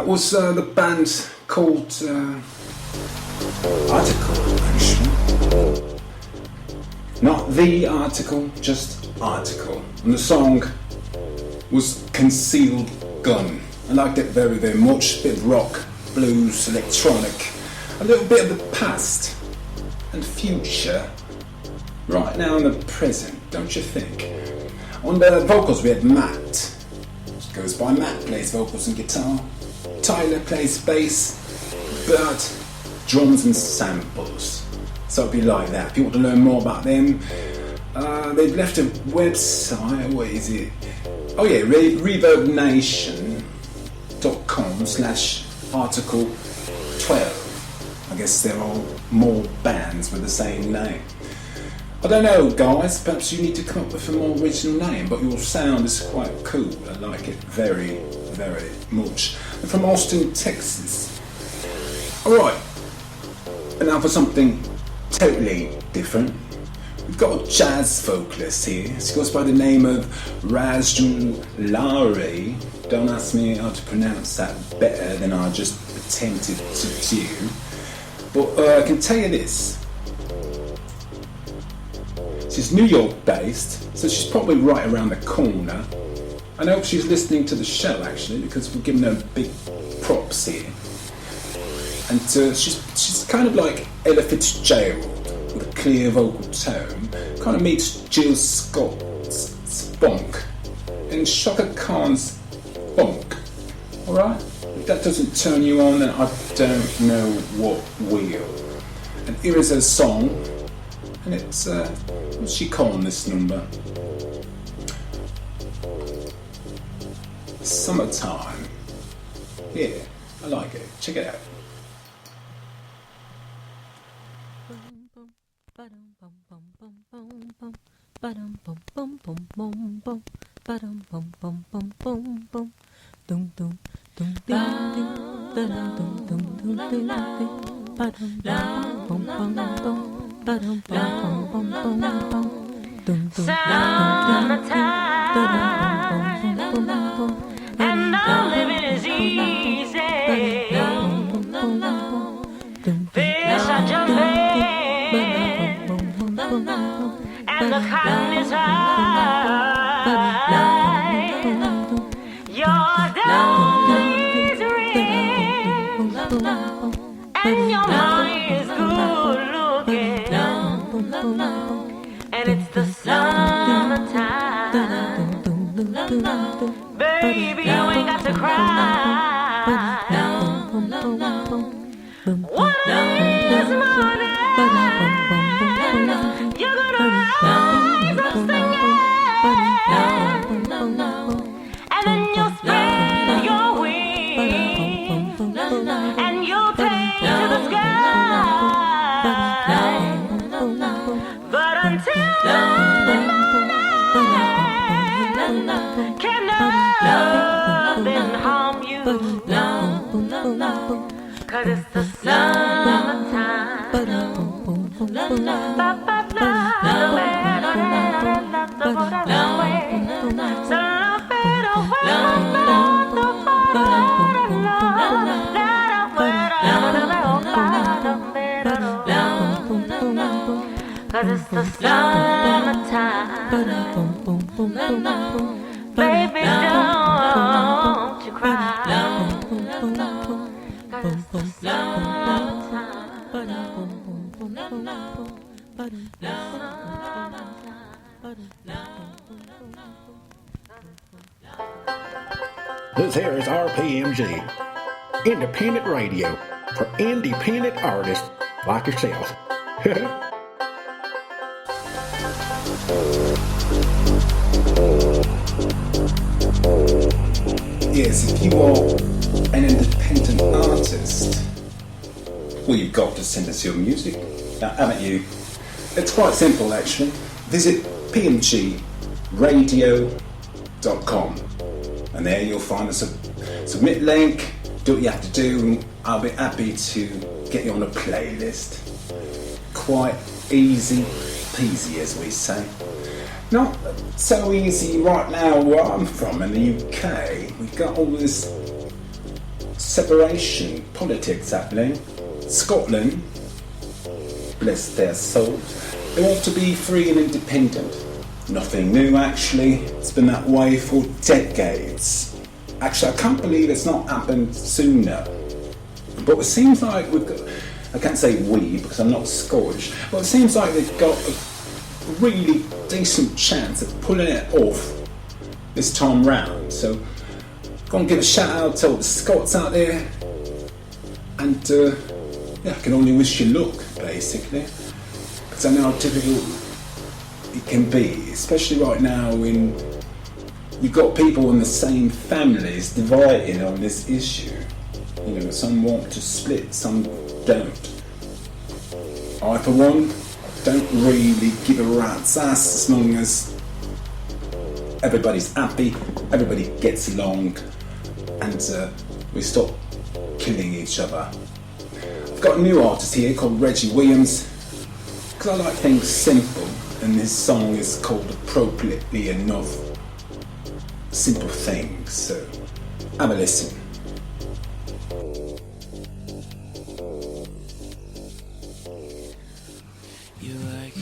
was the band called Article, actually. Not The Article, just Article. And the song was Concealed Gun. I liked it very, very much. A bit of rock, blues, electronic. A little bit of the past and future. Right now in the present, don't you think? On the vocals we had Matt. Goes by Matt, plays vocals and guitar. Tyler plays bass, Bert, drums and samples. So it'll be like that. If you want to learn more about them, they've left a website. What is it? Oh yeah, reverbnation.com/article 12. I guess there are more bands with the same name. I don't know, guys, perhaps you need to come up with a more original name, but your sound is quite cool. I like it very, very much. I'm from Austin, Texas. Alright, and now for something totally different. We've got a jazz vocalist here. She goes by the name of Rajdulari. Don't ask me how to pronounce that better than I just attempted to do. But I can tell you this. She's New York based, so she's probably right around the corner. I hope she's listening to the show actually, because we're giving her big props here. And she's kind of like Ella Fitzgerald with a clear vocal tone. Kind of meets Jill Scott's spunk and Shaka Khan's funk. Alright? If that doesn't turn you on, then I don't know what will. And here is her song. And it's, what's she calling this number? Summertime. Yeah, I like it. Check it out. And all living is easy. Fish are jumping, and the cotton is high. Your dog is rich, and your money is good looking, and it's the summertime. Baby, you ain't got to cry. One of these mornings, you're gonna rise up singing, and then you'll spread your wings, and you'll take to the sky. But until then, can nothing harm you, 'cause it's the summertime. Cause it's the summertime. Baby, don't you cry. Cause it's the summertime. This here is RPMG, independent radio for independent artists like yourself. Yes, if you are an independent artist, well, you've got to send us your music, haven't you? It's quite simple, actually. Visit PMGRadio.com, and there you'll find a submit link. Do what you have to do, and I'll be happy to get you on a playlist. Quite easy peasy, as we say. Not so easy right now where I'm from in the UK. We've got all this separation politics happening. Scotland, bless their soul, they want to be free and independent. Nothing new actually, it's been that way for decades. Actually, I can't believe it's not happened sooner. But it seems like we've got, I can't say we because I'm not Scottish, but it seems like they've got a really decent chance of pulling it off this time round. So I'm going to give a shout out to all the Scots out there, and I can only wish you luck, basically, because I know how difficult it can be, especially right now when you've got people in the same families dividing on this issue. You know, some want to split, some don't. I, for one, don't really give a rat's ass as long as everybody's happy, everybody gets along, and we stop killing each other. I've got a new artist here called Reggie Williams, because I like things simple, and this song is called Appropriately Enough. Simple things, so have a listen. You look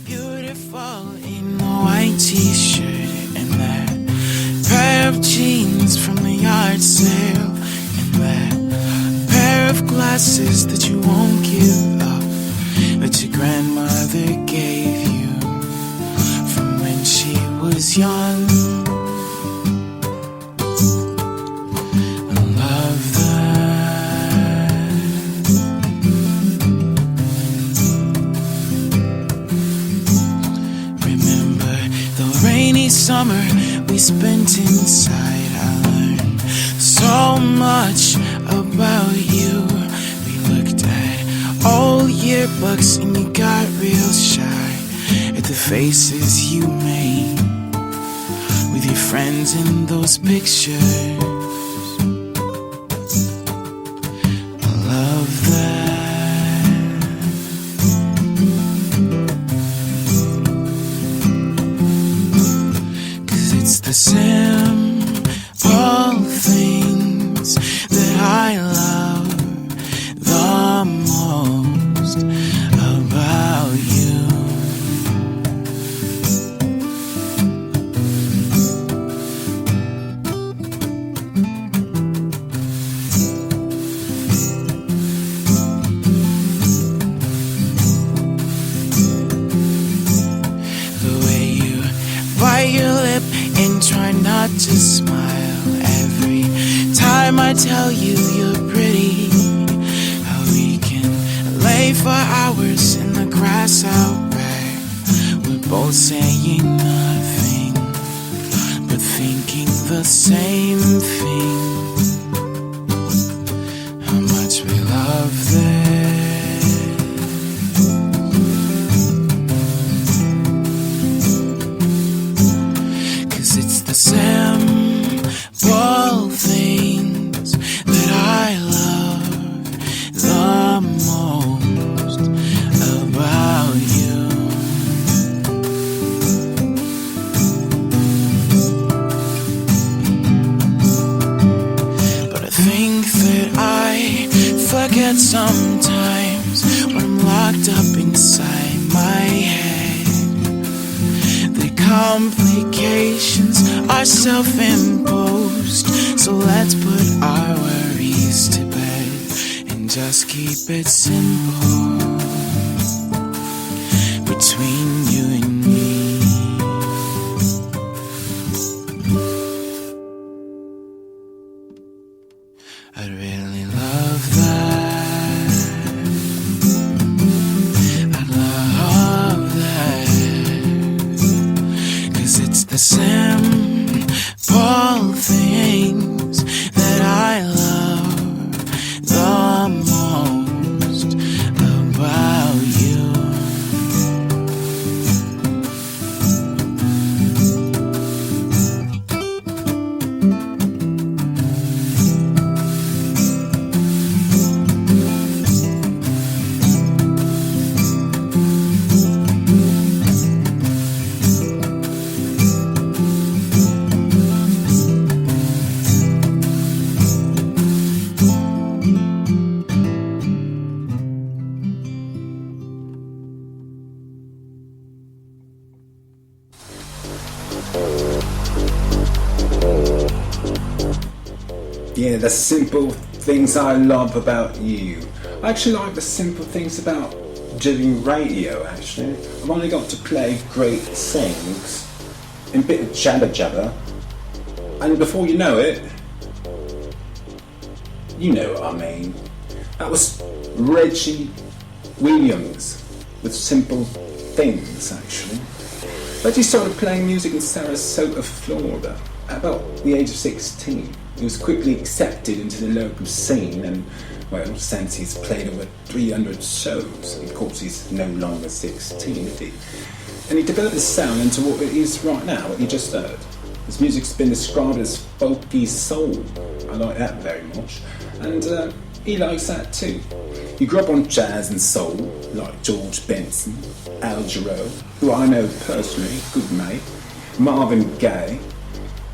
beautiful in the white t-shirt and that pair of jeans from the yard sale and that pair of glasses that you won't give up, that your grandmother gave you from when she was young. I love that. Remember the rainy summer we spent inside. I learned so much about you. We looked at old yearbooks and you got real shy at the faces you made with your friends in those pictures. I love that. Cause it's the simple things that I love the most about you. The way you bite your lip and try not to smile every time I tell you you're pretty. How we can lay for hours in the grass out back. We're both saying nothing but thinking the same thing. How much we love this. Cause it's the simple things that I love the most about you. But I think that I forget sometimes when I'm locked up inside my head. The complications are self-imposed, so let's put our worries to bed and just keep it simple between you and me. I'd really love that. I'd love that. Cause it's the simple things that I love the most about you. Yeah, the simple things I love about you. I actually like the simple things about Jamey Radio, actually. I've only got to play great things and a bit of jabber jabber, and before you know it, you know what I mean. That was Reggie Williams with Simple Things, actually. Reggie started playing music in Sarasota, Florida at about the age of 16. He was quickly accepted into the local scene and, well, since he's played over 300 shows, of course he's no longer 16, is he? And he developed his sound into what it is right now, what you just heard. His music's been described as folky soul. I like that very much. And he likes that too. He grew up on jazz and soul, like George Benson, Al Jarreau, who I know personally, good mate, Marvin Gaye,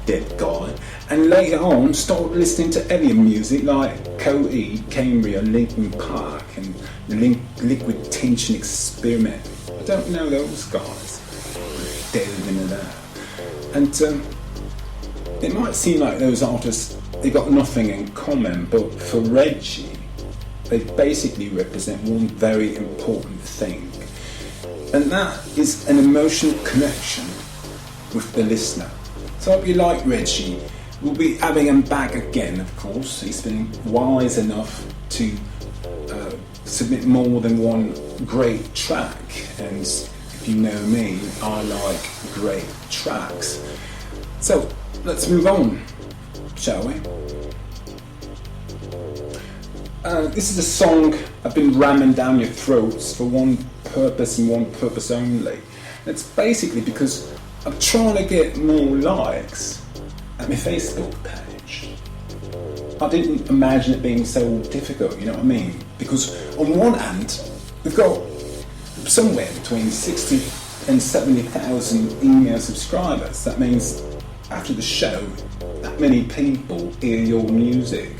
dead guy, and later on started listening to heavier music like Coheed, Cambria, Linkin Park, and the Liquid Tension Experiment. I don't know those guys. Delve into that. And it might seem like those artists, they got nothing in common, but for Reggie, they basically represent one very important thing, and that is an emotional connection with the listener. So I hope you like Reggie. We'll be having him back again, of course. He's been wise enough to submit more than one great track, and if you know me, I like great tracks. So let's move on, shall we? This is a song I've been ramming down your throats for one purpose and one purpose only. It's basically because I'm trying to get more likes at my Facebook page. I didn't imagine it being so difficult, you know what I mean? Because on one hand, we've got somewhere between 60 and 70,000 email subscribers. That means after the show, that many people hear your music.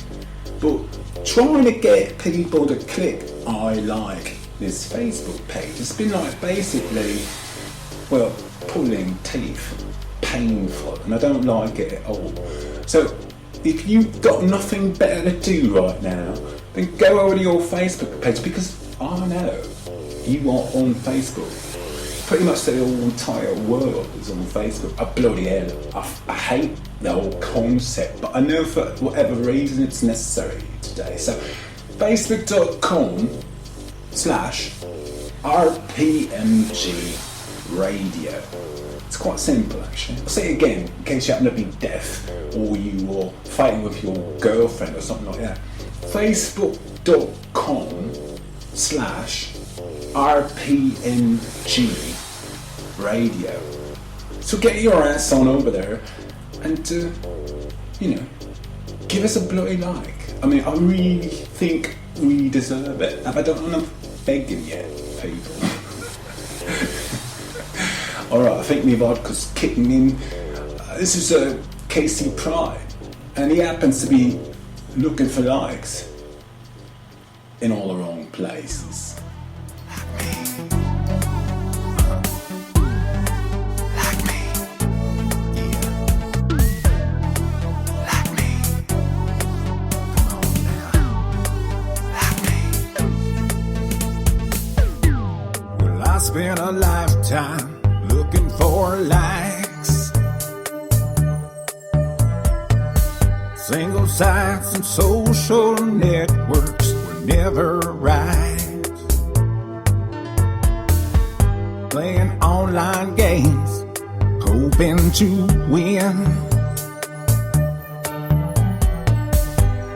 But trying to get people to click I like this Facebook page, it's been like basically, well, pulling teeth, painful, and I don't like it at all. So if you've got nothing better to do right now, then go over to your Facebook page, because I know you are on Facebook. Pretty much the whole entire world is on Facebook. I bloody hell, I hate the whole concept, but I know for whatever reason it's necessary today. So facebook.com/RPMG Radio. It's quite simple, actually. I'll say it again in case you happen to be deaf or you are fighting with your girlfriend or something like that. facebook.com/RPMG Radio. So get your ass on over there and, give us a bloody like. I mean, I really think we deserve it. Have I done enough begging yet, people? Alright, I think my vodka's kicking in. This is Casey Pride, and he happens to be looking for likes in all the wrong places. Spent a lifetime looking for likes. Single sites and social networks were never right. Playing online games, hoping to win.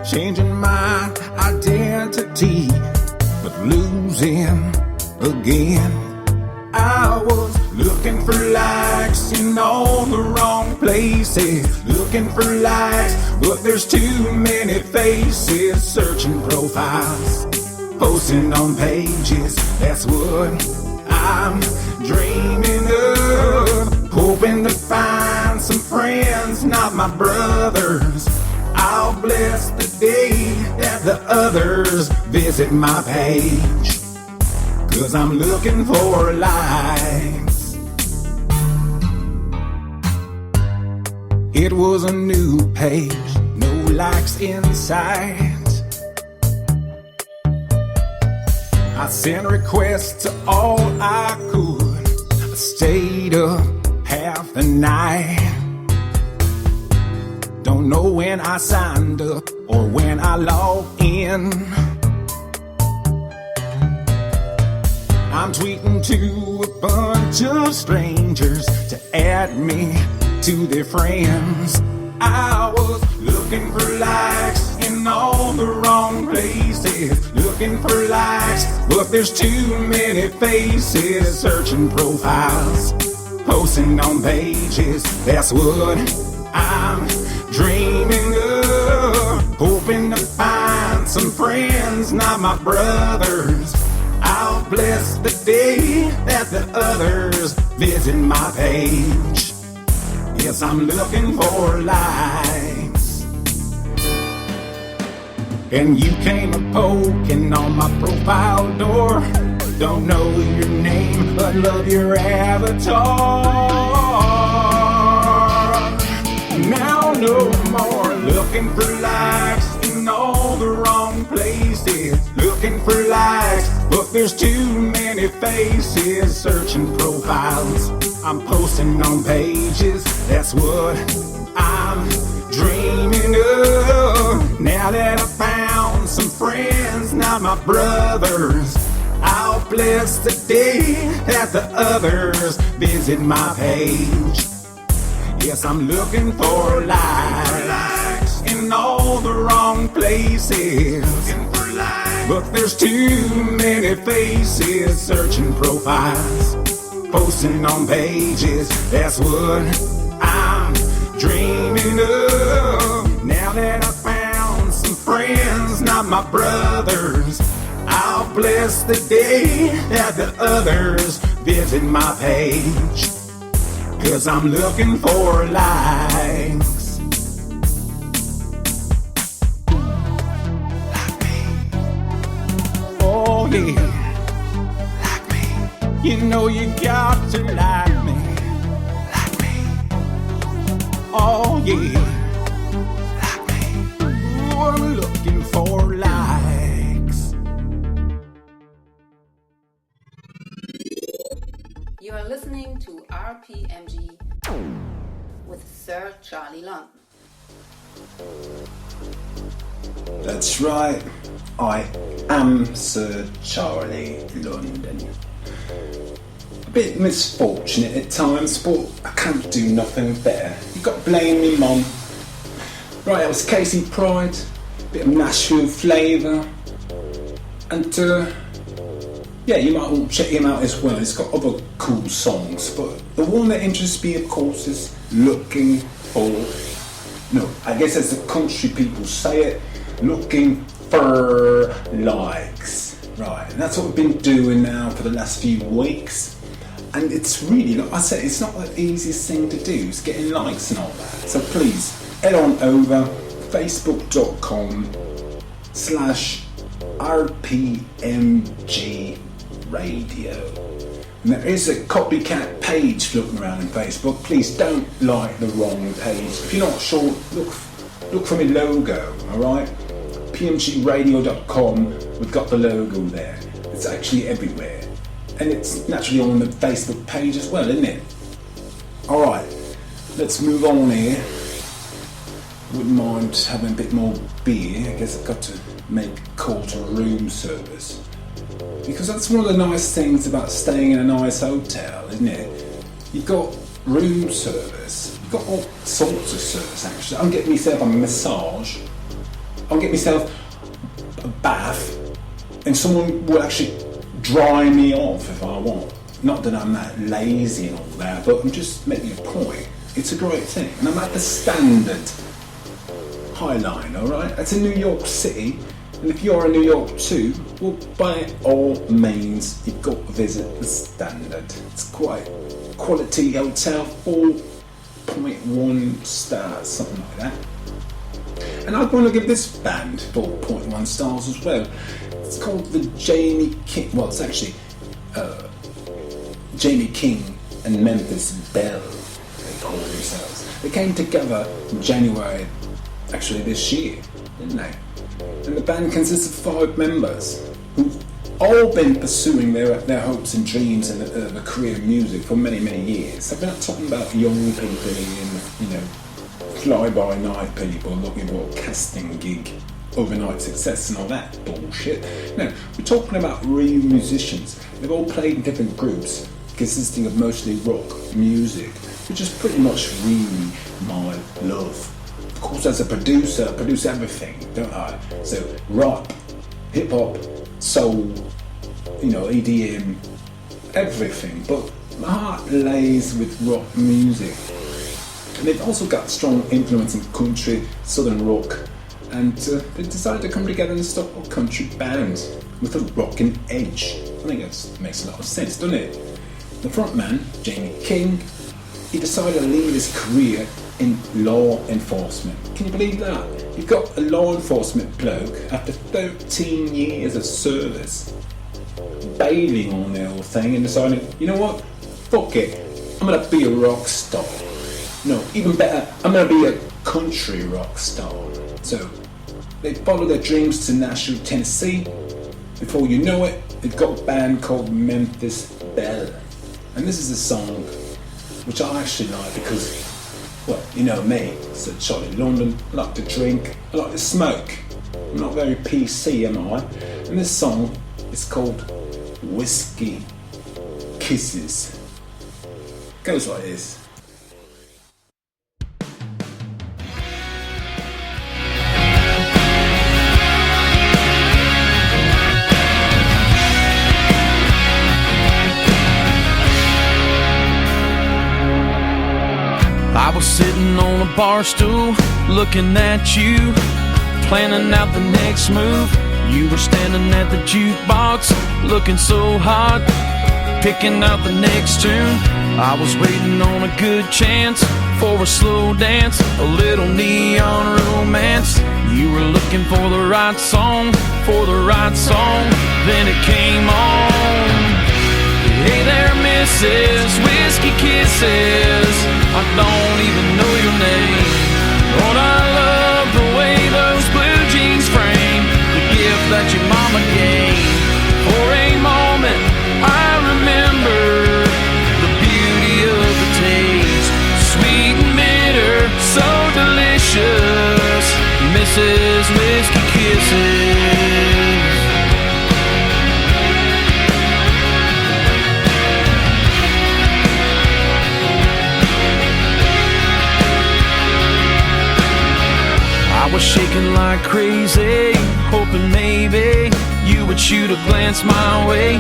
Changing my identity, but losing again. I was looking for likes in all the wrong places. Looking for likes, but there's too many faces. Searching profiles, posting on pages. That's what I'm dreaming of. Hoping to find some friends, not my brothers. I'll bless the day that the others visit my page. 'Cause I'm looking for likes. It was a new page, no relax inside. I sent requests to all I could. I stayed up half the night. Don't know when I signed up or when I logged in. I'm tweeting to a bunch of strangers to add me to their friends. I was looking for likes in all the wrong places. Looking for likes, but there's too many faces. Searching profiles, posting on pages. That's what I'm dreaming of. Hoping to find some friends, not my brothers. I'll bless the day that the others visit my page. Yes, I'm looking for likes. And you came a-poking on my profile door. Don't know your name, but love your avatar. Now no more looking for likes in all the wrong places. Looking for likes, but there's too many faces. Searching profiles, I'm posting on pages. That's what I'm dreaming of. Now that I found some friends, not my brothers, I'll bless the day that the others visit my page. Yes, I'm looking for likes in all the wrong places. But there's too many faces. Searching profiles, posting on pages. That's what I'm dreaming of. Now that I found some friends, not my brothers, I'll bless the day that the others visit my page. 'Cause I'm looking for likes. Like me. Oh yeah. Like me. You know you got to like me. Like me. Oh yeah. Like me. Ooh, I'm looking for likes. You are listening to RPMG with Sir Charlie London. That's right, I am Sir Charlie London. A bit misfortunate at times, but I can't do nothing better. You got to blame me, Mum. Right, that was Casey Pride, bit of Nashville flavour, and yeah, you might want to check him out as well. He's got other cool songs, but the one that interests me, of course, is Looking For... No, I guess as the country people say it, looking for likes. Right, and that's what we've been doing now for the last few weeks. And it's really, like I said, it's not the easiest thing to do. It's getting likes and all that. So please, head on over facebook.com/RPMG Radio. And there is a copycat page floating around on Facebook. Please don't like the wrong page. If you're not sure, look for my logo, alright? PMGradio.com, we've got the logo there. It's actually everywhere. And it's naturally on the Facebook page as well, isn't it? Alright, let's move on here. Wouldn't mind having a bit more beer. I guess I've got to make a call to room service. Because that's one of the nice things about staying in a nice hotel, isn't it? You've got room service, you've got all sorts of service actually. I'll get myself a massage, I'll get myself a bath, and someone will actually dry me off if I want. Not that I'm that lazy and all that, but I'm just making a point. It's a great thing. And I'm at the Standard High Line, alright? That's in New York City. And if you're in New York too, well, by all means, you've got to visit the Standard. It's quite a quality hotel, 4.1 stars, something like that. And I'd want to give this band 4.1 stars as well. It's called the Jamey King, well, it's actually Jamey King and Memphis Belle, they call themselves. They came together in January actually this year, didn't they? And the band consists of 5 members who've all been pursuing their hopes and dreams and a career in music for many, many years. I'm not talking about young people in, fly-by-night people looking for a casting gig, overnight success and all that bullshit. No, we're talking about real musicians. They've all played in different groups consisting of mostly rock music, which is pretty much really my love. Of course, as a producer, I produce everything, don't I? So rock, hip-hop, soul, EDM, everything. But my heart lays with rock music. And they've also got strong influence in country, southern rock, and they decided to come together and start a country band with a rockin' edge. I think that makes a lot of sense, doesn't it? The frontman, Jamey King, he decided to leave his career in law enforcement. Can you believe that? He got a law enforcement bloke after 13 years of service, bailing on the whole thing and deciding, you know what? Fuck it. I'm gonna be a rock star. No, even better, I'm gonna be a country rock star. So they followed their dreams to Nashville, Tennessee. Before you know it, they've got a band called Memphis Belle. And this is a song which I actually like because, well, you know me, so Charlie London, I like to drink, I like to smoke. I'm not very PC, am I? And this song is called Whiskey Kisses. Goes like this. I was sitting on a bar stool, looking at you, planning out the next move. You were standing at the jukebox, looking so hot, picking out the next tune. I was waiting on a good chance for a slow dance, a little neon romance. You were looking for the right song, then it came on. Hey there, Mrs. Whiskey Kisses, I don't even know your name. Lord, I love the way those blue jeans frame the gift that your mama gave. For a moment, I remember the beauty of the taste, sweet and bitter, so delicious, Mrs. Whiskey Kisses. I was shaking like crazy, hoping maybe you would shoot a glance my way.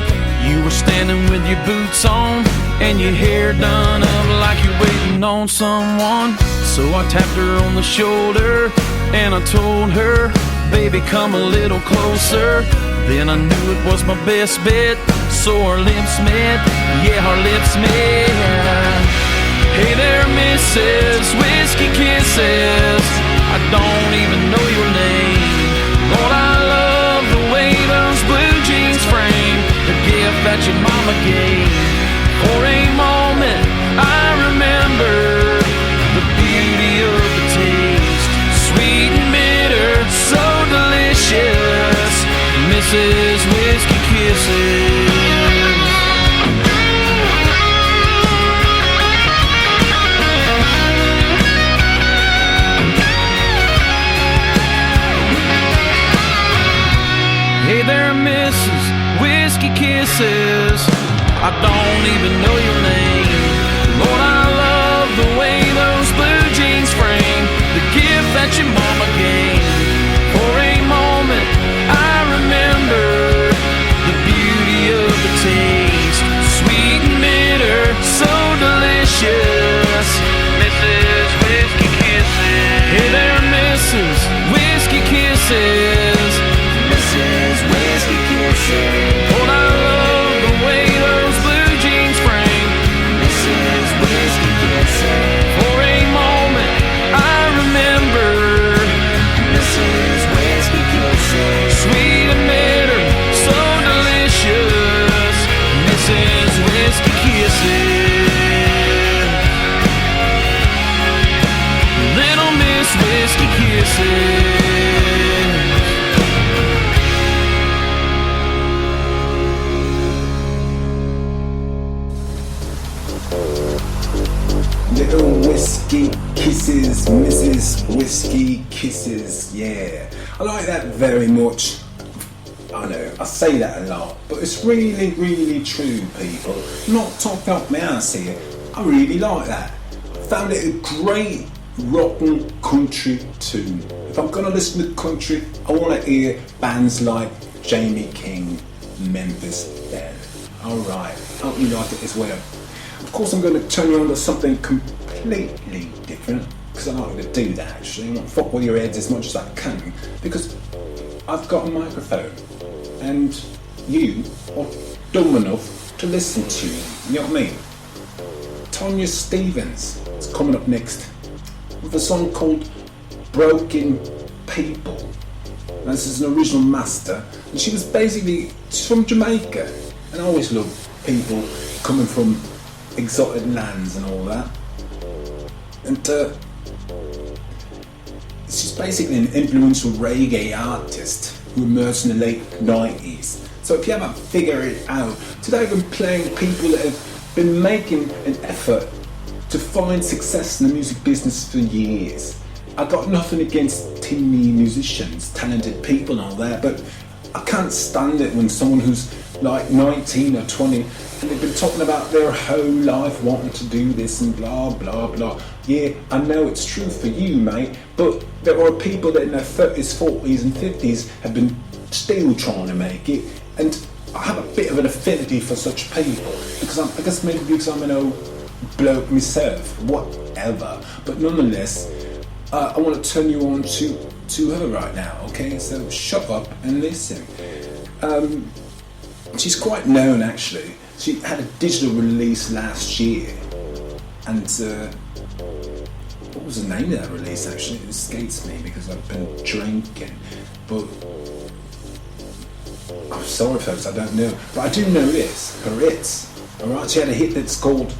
You were standing with your boots on and your hair done up like you're waiting on someone. So I tapped her on the shoulder and I told her, baby, come a little closer. Then I knew it was my best bet, so our lips met, yeah, our lips met. Hey there, Mrs. Whiskey Kisses, I don't even know your name. Lord, I love the way those blue jeans frame the gift that your mama gave. For a moment, I remember the beauty of the taste, sweet and bitter, so delicious, Mrs. Whiskey Kisses. Hey there, Mrs. Whiskey Kisses, I don't even know your name. Lord, I love the way those blue jeans frame the gift that your mama gave. For a moment, I remember the beauty of the taste, sweet and bitter, so delicious, Mrs. Whiskey Kisses. Hey there, Mrs. Whiskey Kisses, Mrs. Whiskey Kisses. Lord, I love the way those blue jeans frame whiskey kisses. Little whiskey kisses, Mrs. Whiskey Kisses, yeah. I like that very much. I know, I say that a lot, but it's really, really true, people. I'm not talking up my ass here. I really like that. I found it a great rockin' country tune. If I'm gonna listen to country, I want to hear bands like Jamey King Memphis Belle. Alright, I hope you like it as well. Of course, I'm going to turn you on to something completely different, because I like to do that actually. I want to fuck with your heads as much as I can, because I've got a microphone and you are dumb enough to listen to me, you know what I mean? Tanya Williams is coming up next with a song called Broken People. Now, this is an original master, and she's from Jamaica, and I always love people coming from exotic lands and all that. And she's basically an influential reggae artist who emerged in the late 90s. So if you haven't figured it out, today I've been playing people that have been making an effort to find success in the music business for years. I've got nothing against teeny musicians, talented people and all that, but I can't stand it when someone who's like 19 or 20 and they've been talking about their whole life wanting to do this and blah blah blah. Yeah, I know it's true for you, mate, but there are people that in their 30s, 40s and 50s have been still trying to make it, and I have a bit of an affinity for such people because I guess maybe because I'm an old bloke myself, whatever. But nonetheless, I want to turn you on to her right now, okay? So shut up and listen. She's quite known actually. She had a digital release last year, and what was the name of that release actually? It escapes me because I've been drinking, but I'm sorry folks, I don't know. But I do know this, her hits, alright? She had a hit that's called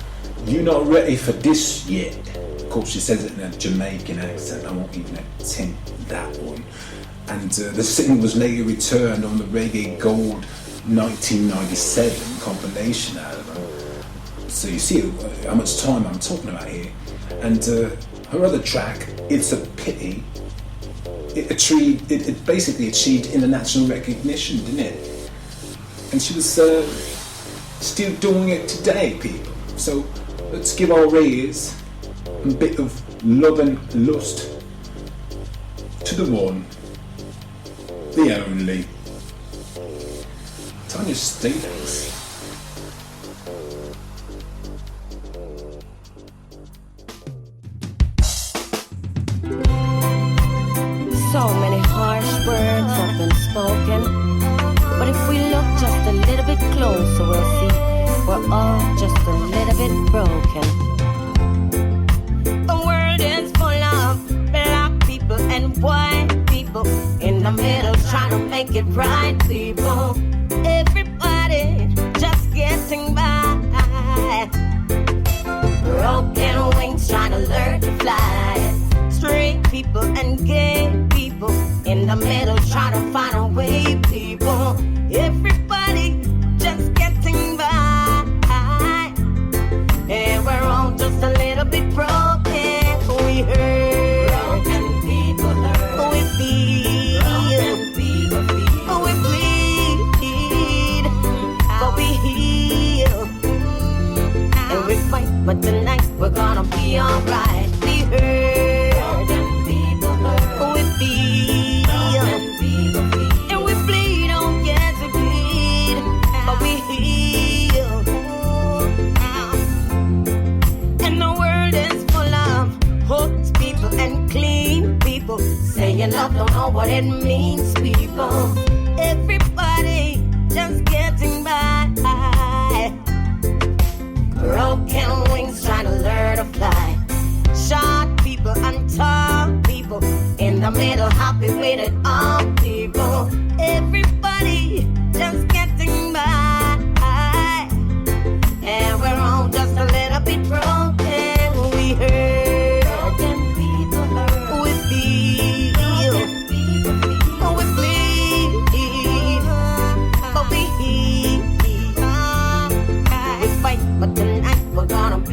You Not Ready For This Yet. Of course she says it in a Jamaican accent, I won't even attempt that one. And the single was later returned on the Reggae Gold 1997 compilation album. So you see how much time I'm talking about here. And her other track, It's a Pity, it basically achieved international recognition, didn't it? And she was still doing it today, people. So let's give our ears a bit of love and lust to the one, the only, Tanya Williams. So many harsh words have been spoken, but if we look just a little bit closer, we'll see we're all just a little bit broken. The world is full of black people and white people in the middle trying to make it right, people. Everybody just getting by. Broken wings trying to learn to fly. Straight people and gay people in the middle trying to find a way, people. Everybody just getting by. And we're all just a little bit broken. We hurt. Broken people hurt. We feel. Broken people feel. We bleed. But we heal. And we fight, but tonight we're gonna be alright. We hurt. Broken people hurt. We feel. And we bleed, oh yes we bleed. But we heal. And the world is full of hooks people and clean people saying love don't know what it means, people. Everybody just getting by. Broken wings trying to learn to fly. Short people and tall people in the middle happy with it all, people. Everybody just getting by. And we're all just a little bit broken. We hurt. Broken people hurt. We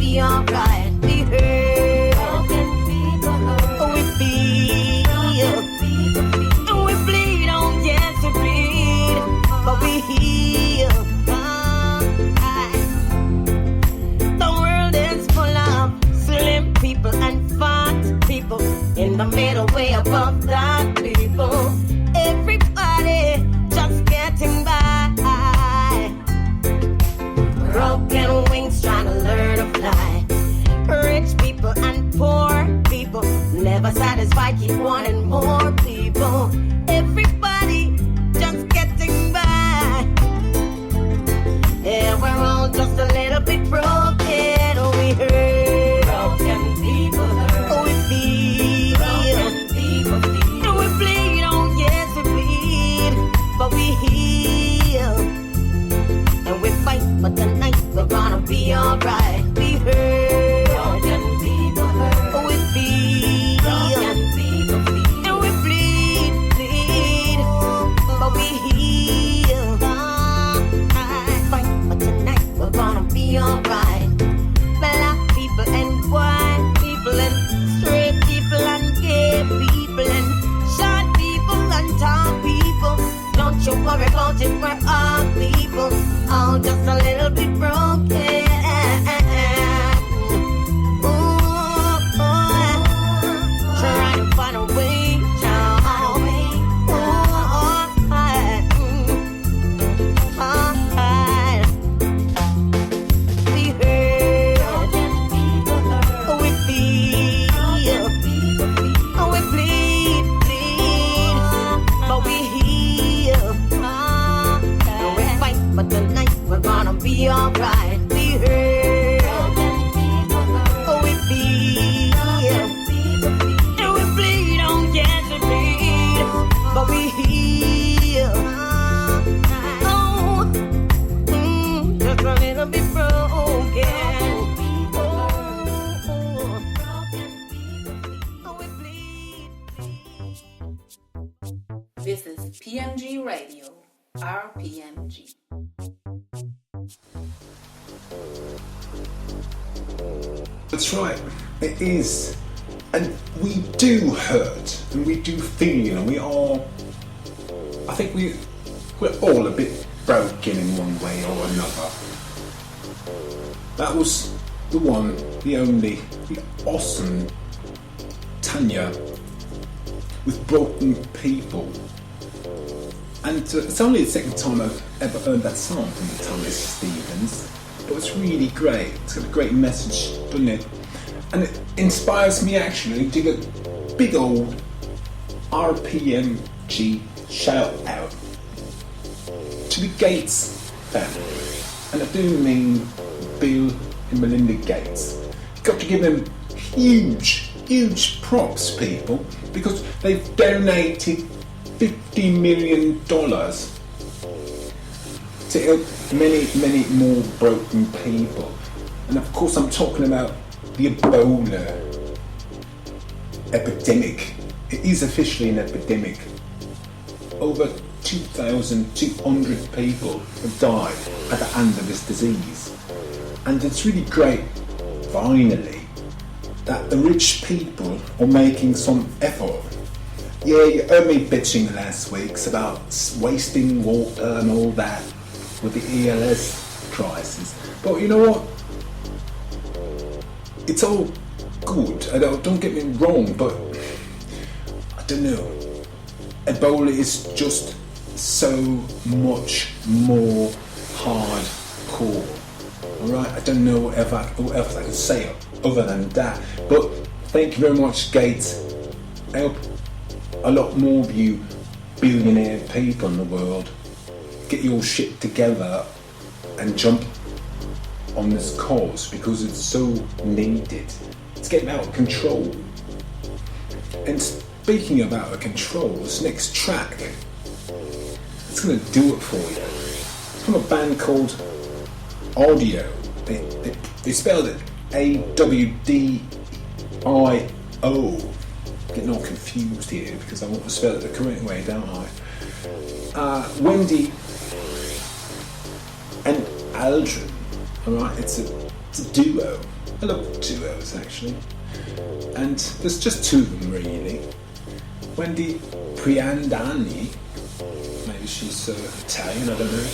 be alright. We hurt, we feel, and we bleed. Oh yes, we bleed, but we heal. The world is full of slim people and fat people. In the middle, way above that, people. Everybody just getting by. Broken wings trying to learn to fly. Rich people and poor people never satisfied, keep wanting more people. Everybody just getting by. Yeah, we're all just a little bit broken. We hurt. Broken people hurt. We feel. Broken people feel. And we bleed. Oh yes, we bleed. But we heal. And we fight, but tonight we're gonna be alright. We hurt. Broken people hurt. We feel. Broken people feel. And we bleed, bleed. But we heal. Fight, but tonight we're gonna be alright. Black people and white people and straight people and gay people and short people and tall people. Don't you worry about it, we're all people, all just a little bit broken. Ooh, trying to find a way down. We hurt, we feel, we bleed, bleed, but we heal. We fight, but tonight we're gonna be alright. We hurt, we feel, and we bleed. Oh yes, we bleed, but we heal. Oh, just a little bit broken. Oh, we bleed. This is PMG Radio, RPMG. That's right, it is. And we do hurt, and we do feel, and we are, I think we're all a bit broken in one way or another. That was the one, the only, the awesome Tanya with Broken People. And it's only the second time I've ever heard that song from the Tanya Stevens, but it's really great. It's got a great message, doesn't it? And it inspires me actually to do a big old RPMG shout out to the Gates family. And I do mean Bill and Melinda Gates. You've got to give them huge props, people, because they've donated $50 million to help many more broken people. And of course I'm talking about the Ebola epidemic. It is officially an epidemic. Over 2,200 people have died at the hand of this disease. And it's really great, finally, that the rich people are making some effort. Yeah, you heard me bitching last week about wasting water and all that with the ELS crisis. But you know what? It's all good. Don't get me wrong, but I don't know. Ebola is just so much more hardcore. Alright, I don't know what else I can say other than that. But thank you very much, Gates. I hope a lot more of you billionaire people in the world get your shit together and jump on this cause, because it's so needed. It's getting out of control. And speaking of out of control, this next track, it's going to do it for you. It's from a band called Awdio. They spelled it A-W-D-I-O. Getting all confused here because I want to spell it the correct way, don't I? Wendy and Aldrin. Alright, it's a It's a duo. I love duos actually. And there's just two of them really. Wendy Priandani, maybe she's Italian, I don't know.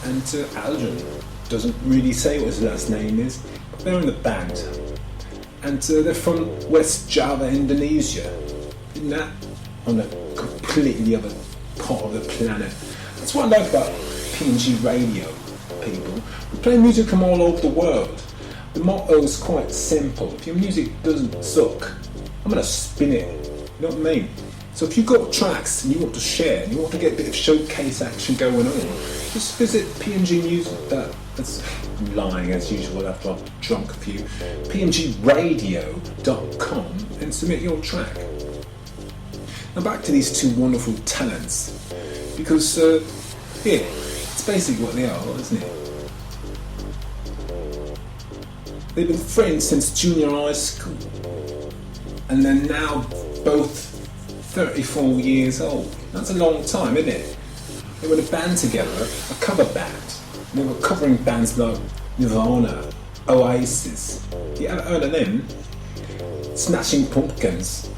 And Aldrin doesn't really say what his last name is, but they're in the band. And they're from West Java, Indonesia. Isn't that on a completely other part of the planet? That's what I like about PMG Radio, people. We play music from all over the world. The motto is quite simple. If your music doesn't suck, I'm going to spin it. You know what I mean? So if you've got tracks and you want to share, and you want to get a bit of showcase action going on, just visit PMG Music. That's lying as usual after I've drunk a few. PMGRadio.com and submit your track. Now back to these two wonderful talents, because it's basically what they are, isn't it? They've been friends since junior high school, and they're now both 34 years old. That's a long time, isn't it? They were in a band together, a cover band. And they were covering bands like Nirvana, Oasis, you ever heard of them? Smashing Pumpkins,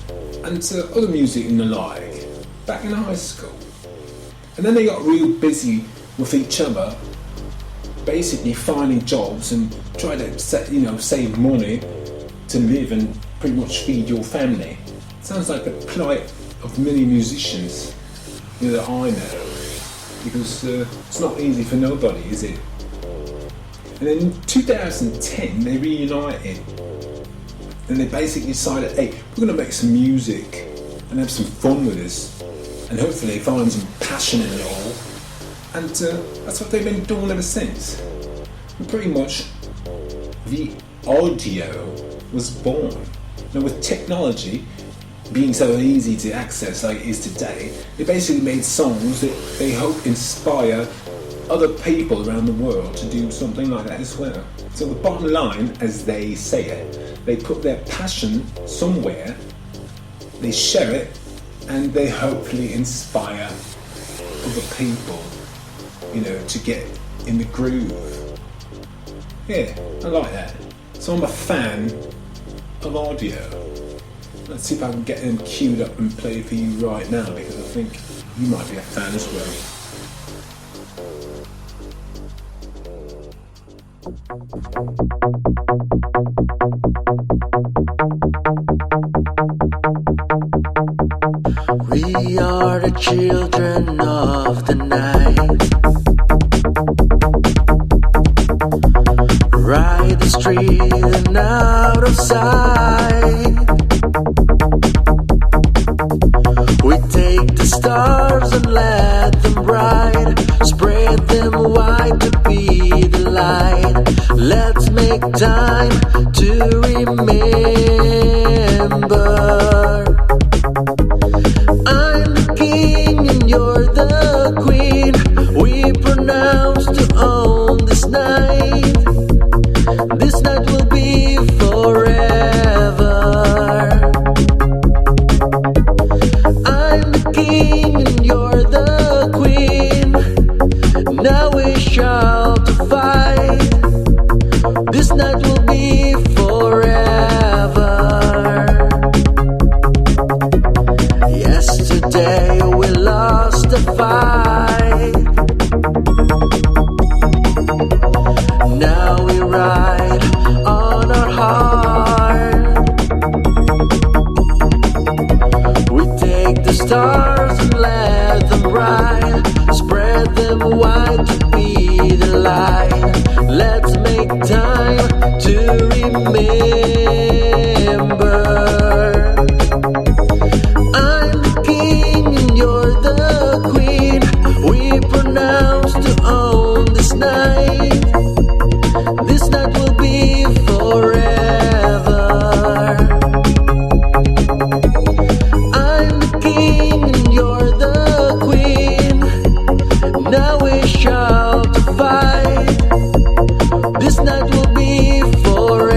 and other music and the like, back in high school. And then they got real busy with each other, basically finding jobs and trying to save money to live and pretty much feed your family. Sounds like the plight of many musicians that I know, because it's not easy for nobody, is it? And then in 2010 they reunited, and they basically decided, hey, we're going to make some music and have some fun with this, and hopefully find some passion in it all. And that's what they've been doing ever since. And pretty much the Awdio was born. Now with technology being so easy to access like it is today, they basically made songs that they hope inspire other people around the world to do something like that as well. So the bottom line, as they say it, they put their passion somewhere, they share it, and they hopefully inspire other people, to get in the groove. Yeah, I like that. So I'm a fan of Awdio. Let's see if I can get them queued up and play for you right now, because I think you might be a fan as well. We are the children of the night. Ride the street and out of sight. We take the stars and let them bright, spread them wide to be the light. Let's make time to remember. I'm the king and you're the queen. We pronounce to own this night. This night will be forever. I'm the king and you're the queen. Now we shall to fight. This night will be forever. Yesterday we lost the fight. Now we ride on our heart. We take the stars and let them bright, spread them wide to be the light. Let's make time to remember. I'm the king and you're the queen. We pronounce to own this night. This night will be forever. I'm the king and you're the queen. Now we shall to fight. This night will be forever.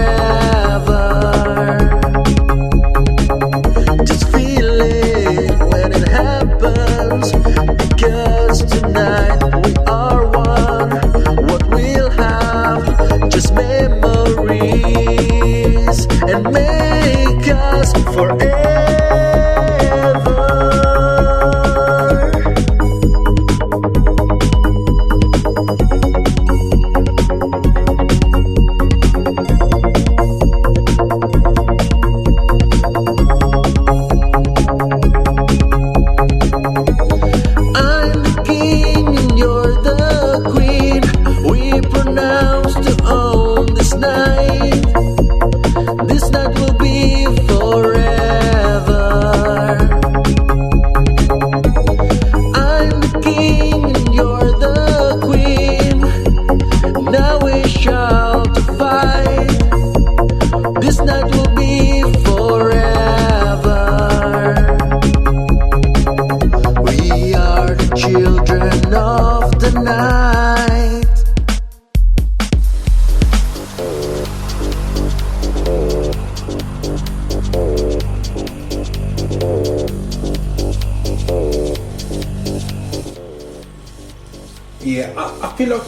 feel like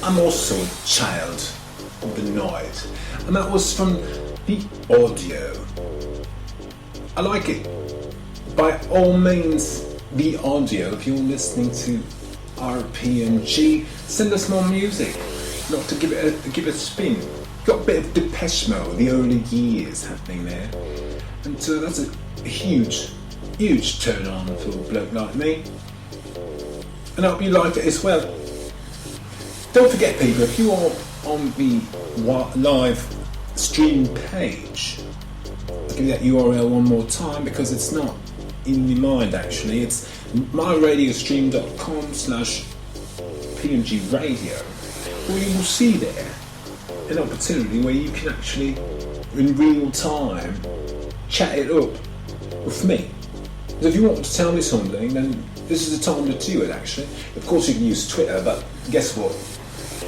I'm also a child of the night, and that was from the Awdio. I like it. By all means, the Awdio. If you're listening to RPMG, send us more music. Not to give it a spin. Got a bit of Depeche Mode, the early years happening there, and that's a huge turn on for a bloke like me. And I hope you like it as well. Don't forget, people, if you are on the live stream page, I'll give you that URL one more time because it's not in your mind actually. It's myradiostream.com/PMG Radio, where you will see there an opportunity where you can actually, in real time, chat it up with me. So if you want to tell me something, then this is the time to do it actually. Of course you can use Twitter, but guess what?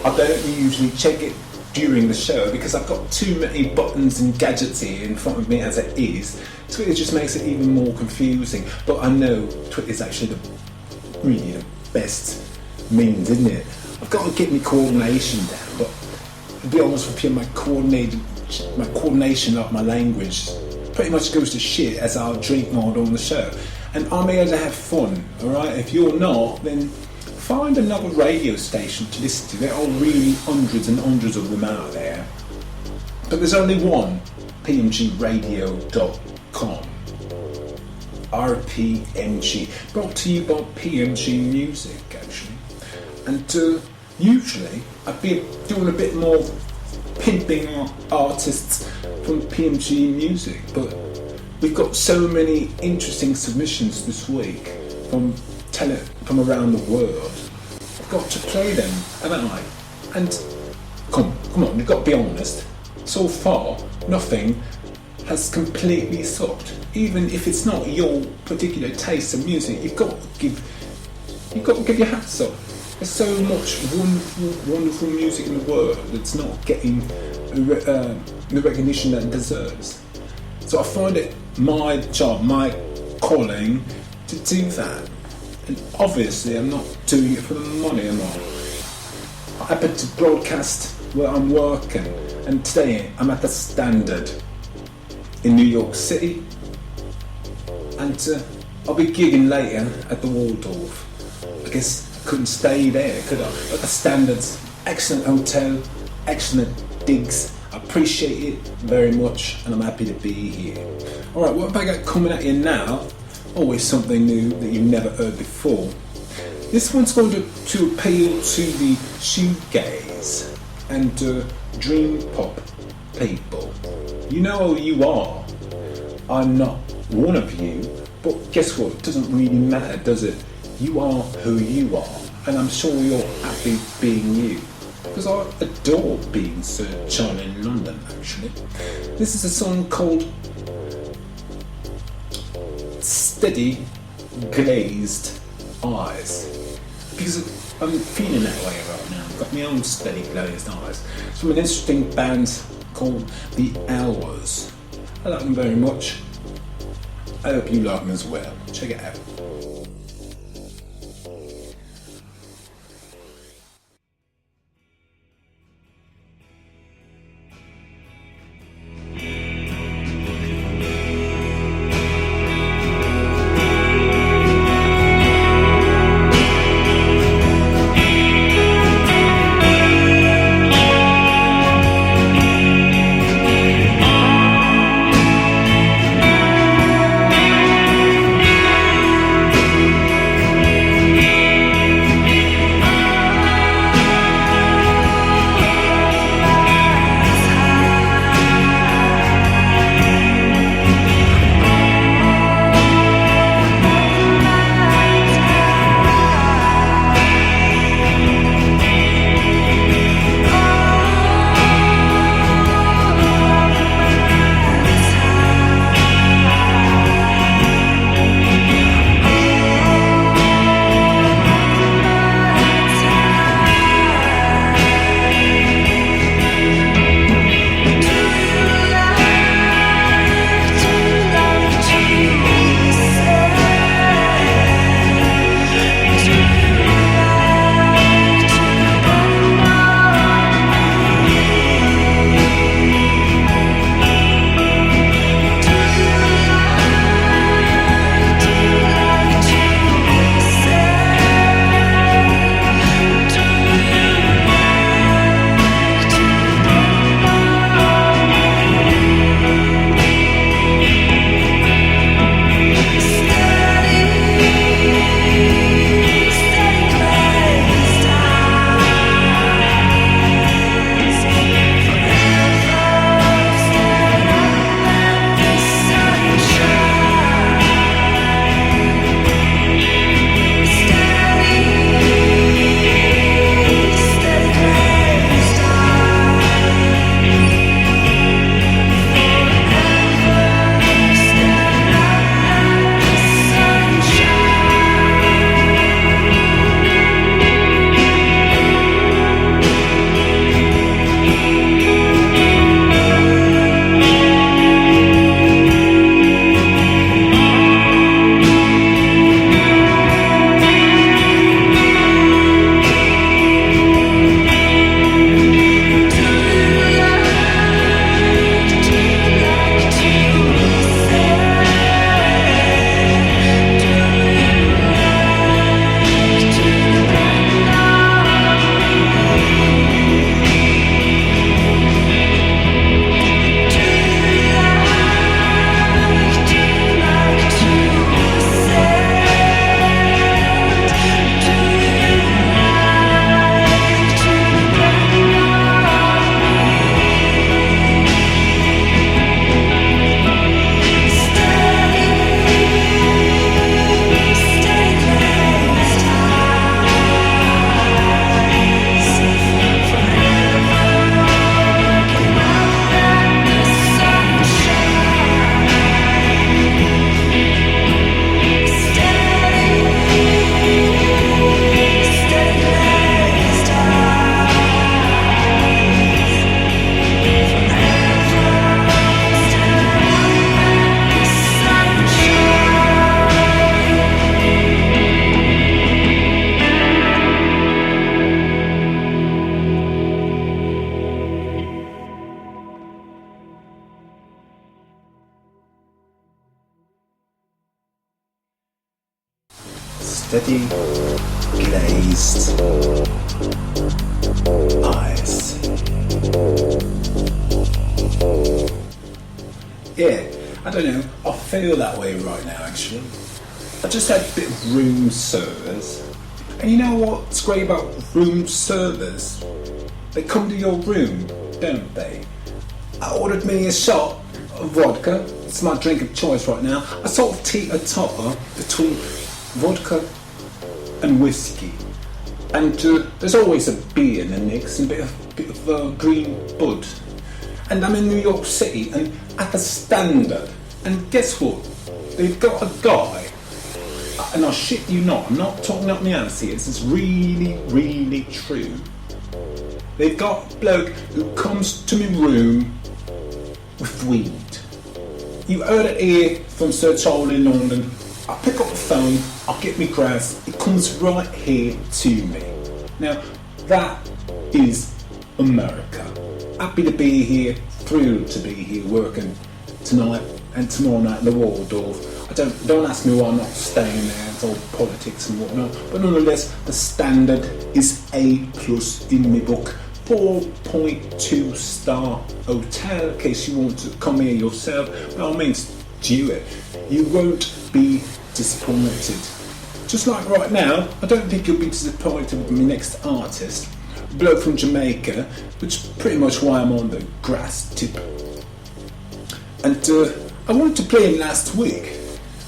I don't usually check it during the show because I've got too many buttons and gadgets here in front of me as it is. Twitter just makes it even more confusing. But I know Twitter is actually really the best means, isn't it? I've got to get my coordination down, but to be honest with you, my coordination of my language pretty much goes to shit as I drink more on the show. And I'm here to have fun, alright? If you're not, then find another radio station to listen to. There are really hundreds and hundreds of them out there. But there's only one, PMGRadio.com. RPMG. Brought to you by PMG Music, actually. And usually, I'd be doing a bit more pimping artists from PMG Music, but we've got so many interesting submissions this week from around the world. I've got to play them, haven't I? And come on, you've got to be honest. So far, nothing has completely sucked. Even if it's not your particular taste of music, you've got to give your hats up. There's so much wonderful music in the world that's not getting the recognition that it deserves. So I find it my job, my calling to do that. And obviously I'm not doing it for the money, am I? I happen to broadcast where I'm working, and today I'm at the Standard in New York City, and I'll be gigging later at the Waldorf. I guess I couldn't stay there, could I? But the Standard's excellent hotel, excellent digs. I appreciate it very much, and I'm happy to be here. Alright, what have I got coming at you now? Always something new that you've never heard before. This one's going to appeal to the shoegaze and dream pop people. You know who you are. I'm not one of you, but guess what? It doesn't really matter, does it? You are who you are, and I'm sure you're happy being you. Because I adore being Sir Charlie in London, actually. This is a song called Steady Glazed Eyes. Because I'm feeling that way right now. I've got my own steady glazed eyes. It's from an interesting band called The Hours. I like them very much. I hope you like them as well. Check it out. steady, glazed eyes. Yeah, I don't know, I feel that way right now actually. I just had a bit of room service. And you know what's great about room service? They come to your room, don't they? I ordered me a shot of vodka. It's my drink of choice right now. I sort of teeter-totter between vodka and whiskey. And there's always a beer in the mix and a bit of green bud. And I'm in New York City and at the Standard. And guess what? They've got a guy, and I shit you not, I'm not talking up my ass here, this is really, really true. They've got a bloke who comes to my room with weed. You heard it here from Sir Charlie in London. I pick up the phone, I get me grass, it comes right here to me. Now, that is America. Happy to be here, thrilled to be here working tonight and tomorrow night in the Waldorf. Don't ask me why I'm not staying there, it's all politics and whatnot, but nonetheless the Standard is A+ in my book. 4.2 star hotel, in case you want to come here yourself. By all means, do it. You won't be disappointed. Just like right now, I don't think you'll be disappointed with my next artist, a bloke from Jamaica, which is pretty much why I'm on the grass tip. And I wanted to play him last week,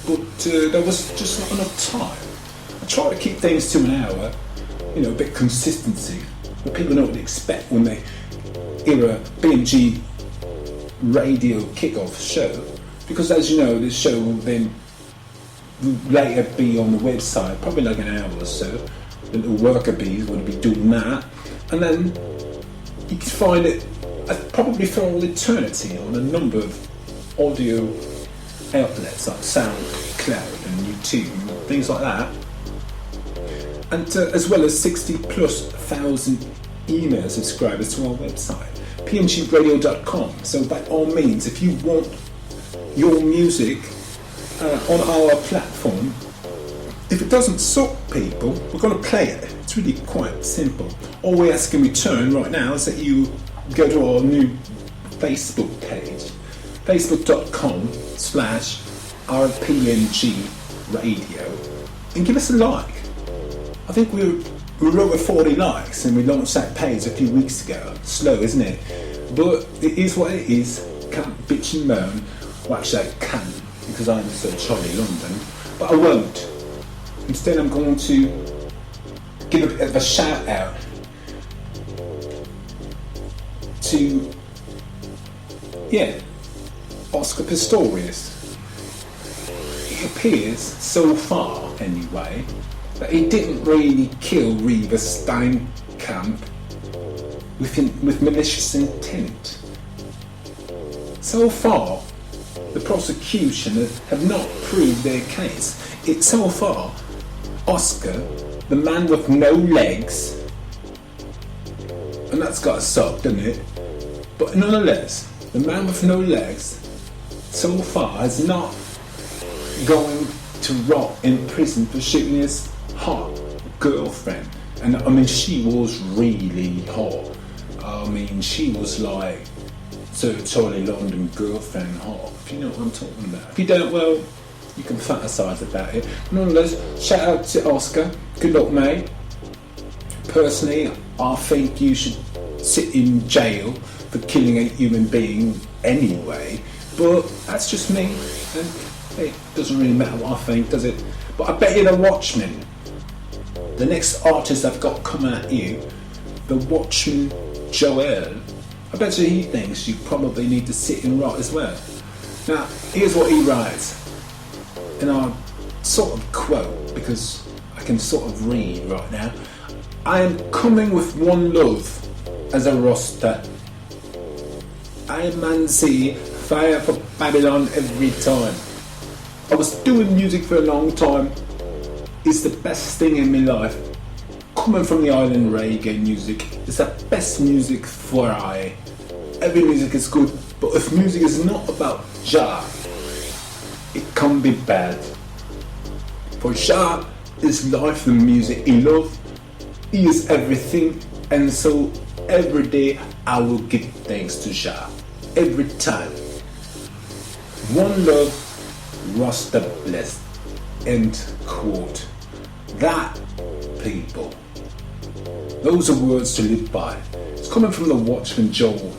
but there was just not enough time. I try to keep things to an hour, you know, a bit consistency, but people know what to expect when they hear a PMG Radio kickoff show, because as you know, this show will then later be on the website, probably like an hour or so. The little worker bees will be doing that, and then you can find it probably for all eternity on a number of audio outlets like SoundCloud and YouTube and things like that, and as well as 60,000+ email subscribers to our website, pmgradio.com. So by all means, if you want your music on our platform, if it doesn't suck people, we're going to play it. It's really quite simple. All we ask in return right now is that you go to our new Facebook page, facebook.com/RPMG Radio, and give us a like. I think we're over 40 likes and we launched that page a few weeks ago. Slow, isn't it? But it is what it is. Can't bitch and moan. Well, actually I can, because I'm so Charlie London, but I won't. Instead I'm going to give a bit of a shout out to, Oscar Pistorius. It appears, so far anyway, that he didn't really kill Reva Steinkamp with malicious intent. So far, the prosecution have not proved their case. It's so far, Oscar, the man with no legs, and that's got to suck, doesn't it? But nonetheless, the man with no legs, so far, is not going to rot in prison for shooting his hot girlfriend. And I mean, she was really hot. I mean, she was like Sir Charlie London girlfriend hot, if you know what I'm talking about. If you don't, well, you can fantasise about it. Nonetheless, shout out to Oscar. Good luck, mate. Personally, I think you should sit in jail for killing a human being anyway. But that's just me, and it doesn't really matter what I think, does it? But I bet you the Watchman, the next artist I've got coming at you, the Watchman-Joel, I bet you he thinks you probably need to sit and write as well. Now, here's what he writes, and I'll sort of quote, because I can sort of read right now. I am coming with one love as a roster. I am Manzi, fire for Babylon every time. I was doing music for a long time. It's the best thing in my life. Coming from the island reggae music, it's the best music for I. Every music is good, but if music is not about Jah, it can be bad. For Jah is life and music. He love, he is everything, and so every day I will give thanks to Jah. Every time. One love, Rasta blessed. End quote. That, people, those are words to live by. It's coming from the Watchman-Joel,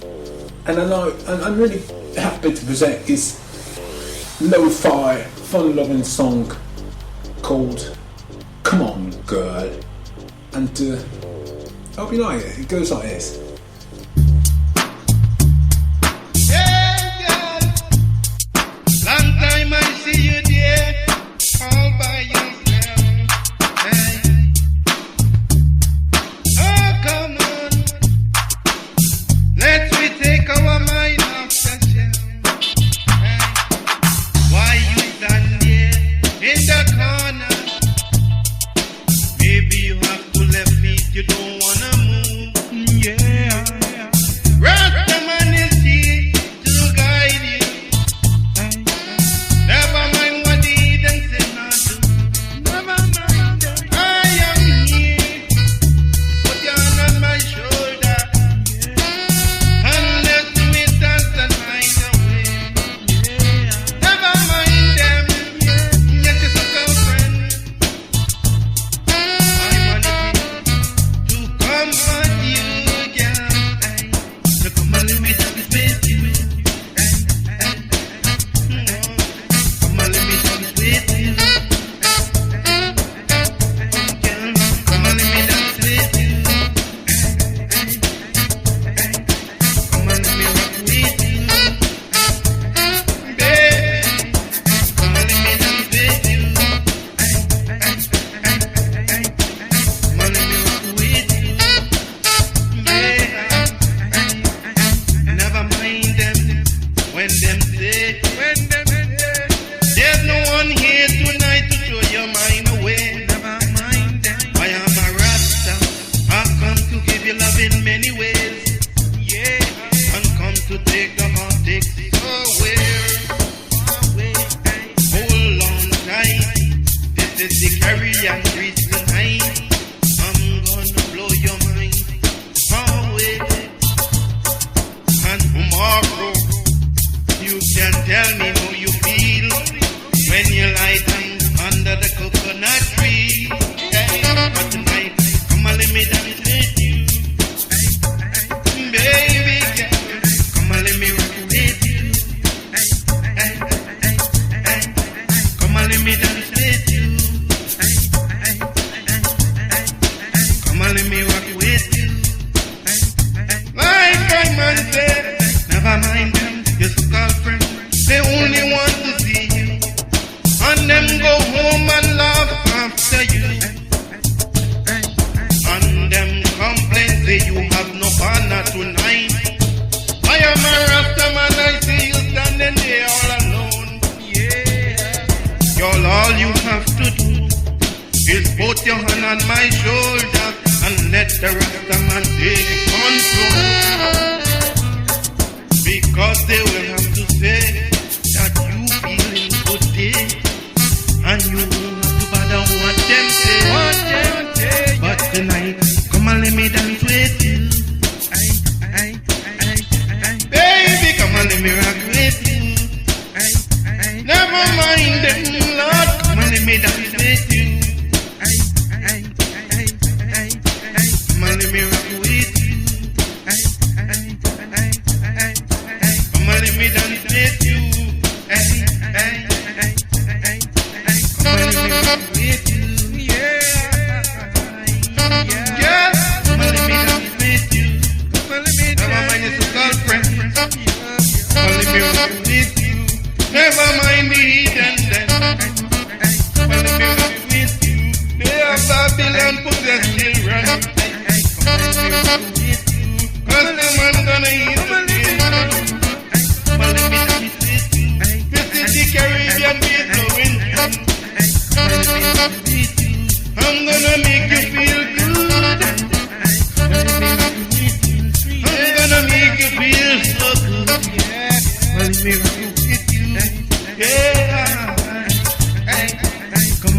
and I'm really happy to present his lo-fi, fun-loving song called "Come On, Girl," and I hope you like it. It goes like this.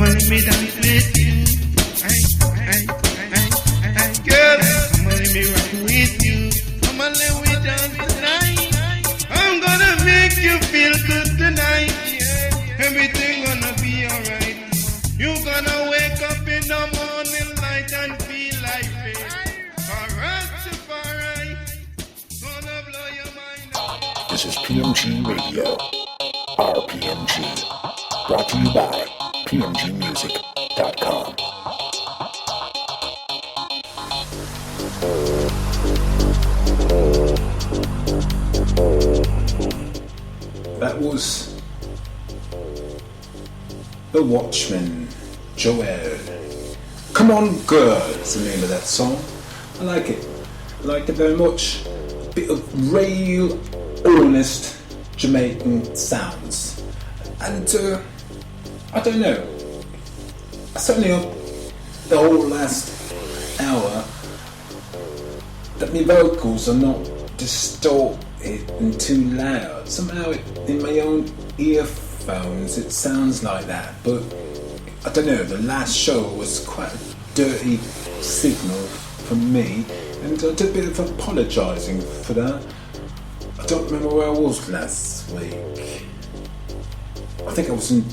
on, let me dance with you. Girl, come on, let me rock with you. Come on, let me dance tonight. I'm gonna make you feel good tonight. Yeah. Everything gonna be alright. You gonna wake up in the morning light and feel like it. Alright, gonna blow your mind out. This is PMG Radio, RPMG, brought to you by PMGmusic.com. That was the Watchman-Joel. Come On Girl is the name of that song. I like it. I liked it very much. A bit of real, honest Jamaican sounds. And I don't know. Certainly the whole last hour that my vocals are not distorted and too loud. Somehow in my own earphones it sounds like that, but I don't know, the last show was quite a dirty signal for me, and I did a bit of apologising for that. I don't remember where I was last week. I think I was in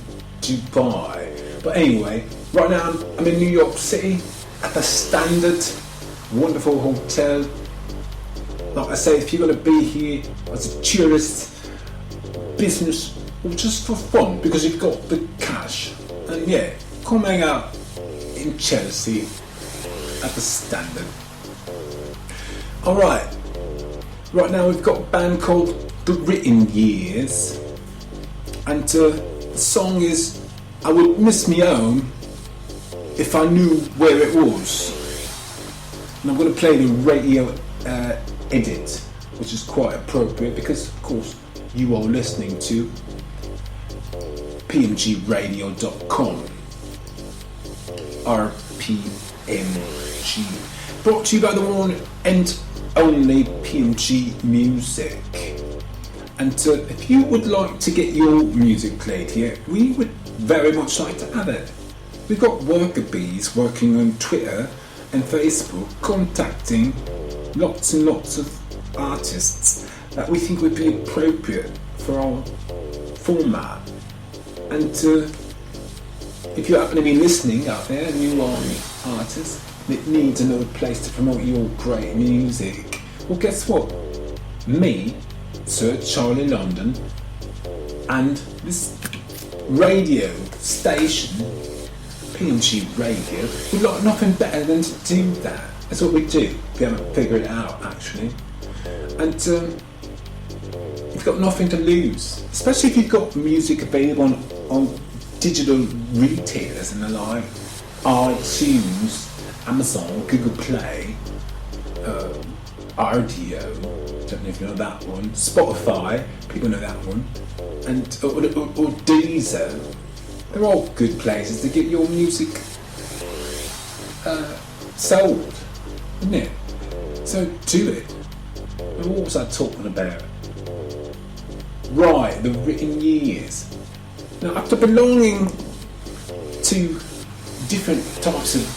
Dubai. But anyway, right now I'm in New York City at the Standard, wonderful hotel. Like I say, if you're going to be here as a tourist, business, or just for fun, because you've got the cash, and yeah, come hang out in Chelsea at the Standard. Alright, right now we've got a band called The Written Years, and the song is I Would Miss Me Home If I Knew Where It Was. And I'm going to play the radio edit, which is quite appropriate because of course you are listening to PMGradio.com, RPMG, brought to you by the one and only PMG Music. And if you would like to get your music played here, we would very much like to have it. We've got worker bees working on Twitter and Facebook, contacting lots and lots of artists that we think would be appropriate for our format. And if you happen to be listening out there and you are an artist that needs another place to promote your great music, well, guess what? Me, Sir Charlie London, and this radio station, PMG Radio, would like nothing better than to do that. That's what we do. We haven't figured it out, actually. And you've got nothing to lose, especially if you've got music available on digital retailers and the like, iTunes, Amazon, Google Play, Awdio, don't know if you know that one, Spotify, people know that one, and or Deezer. They're all good places to get your music sold, isn't it? So do it. And what was I talking about? Right, The Written Years. Now, after belonging to different types of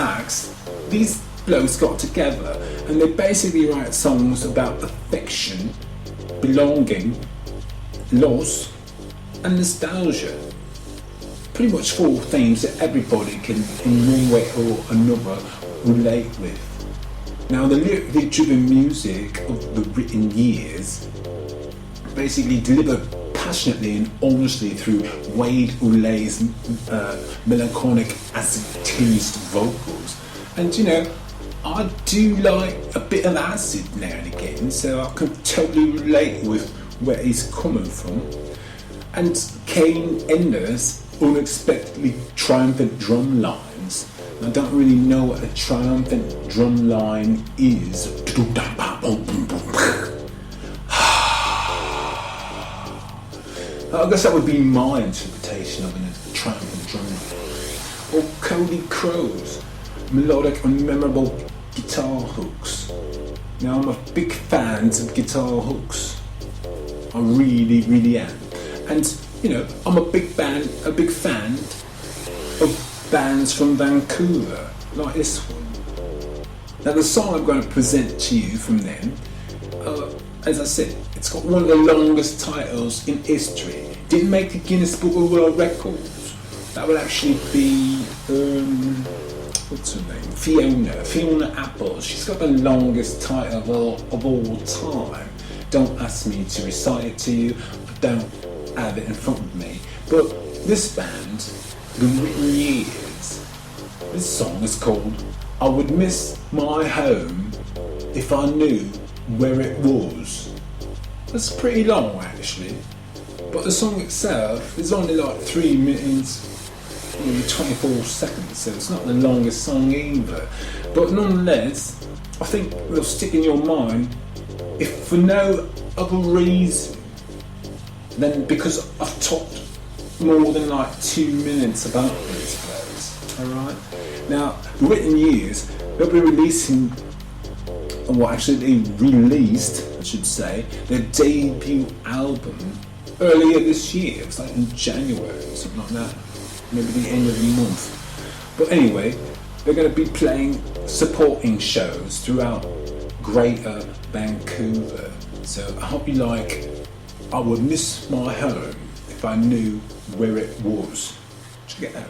acts, these blokes got together and they basically write songs about affection, belonging, loss, and nostalgia. Pretty much four themes that everybody can, in one way or another, relate with. Now, the lyrically driven music of The Written Years basically delivered passionately and honestly through Wade Ulay's melancholic, acid-tinged vocals. And you know, I do like a bit of acid now and again, so I can totally relate with where he's coming from. And Kane Ender's unexpectedly triumphant drum lines. I don't really know what a triumphant drum line is. I guess that would be my interpretation of a triumphant drum line. Or Cody Crow's melodic and memorable guitar hooks. Now, I'm a big fan of guitar hooks. I really, really am. And you know, I'm a big fan of bands from Vancouver, like this one. Now the song I'm going to present to you from them, as I said, it's got one of the longest titles in history. Didn't make the Guinness Book of World Records. That would actually be, what's her name? Fiona Apple. She's got the longest title of all time. Don't ask me to recite it to you. I don't have it in front of me. But this band, been written years. This song is called I Would Miss My Home If I Knew Where It Was. That's pretty long actually. But the song itself is only like 3 minutes, 24 seconds, so it's not the longest song either. But nonetheless, I think it'll stick in your mind, if for no other reason than because I've talked more than like 2 minutes about these players. Alright? Now, written years, they'll be releasing, well actually they released, I should say, their debut album earlier this year. It was like in January or something like that. Maybe the end of the month. But anyway, they're going to be playing supporting shows throughout Greater Vancouver. So I hope you like I Would Miss My Home If I Knew Where It Was. Check it out.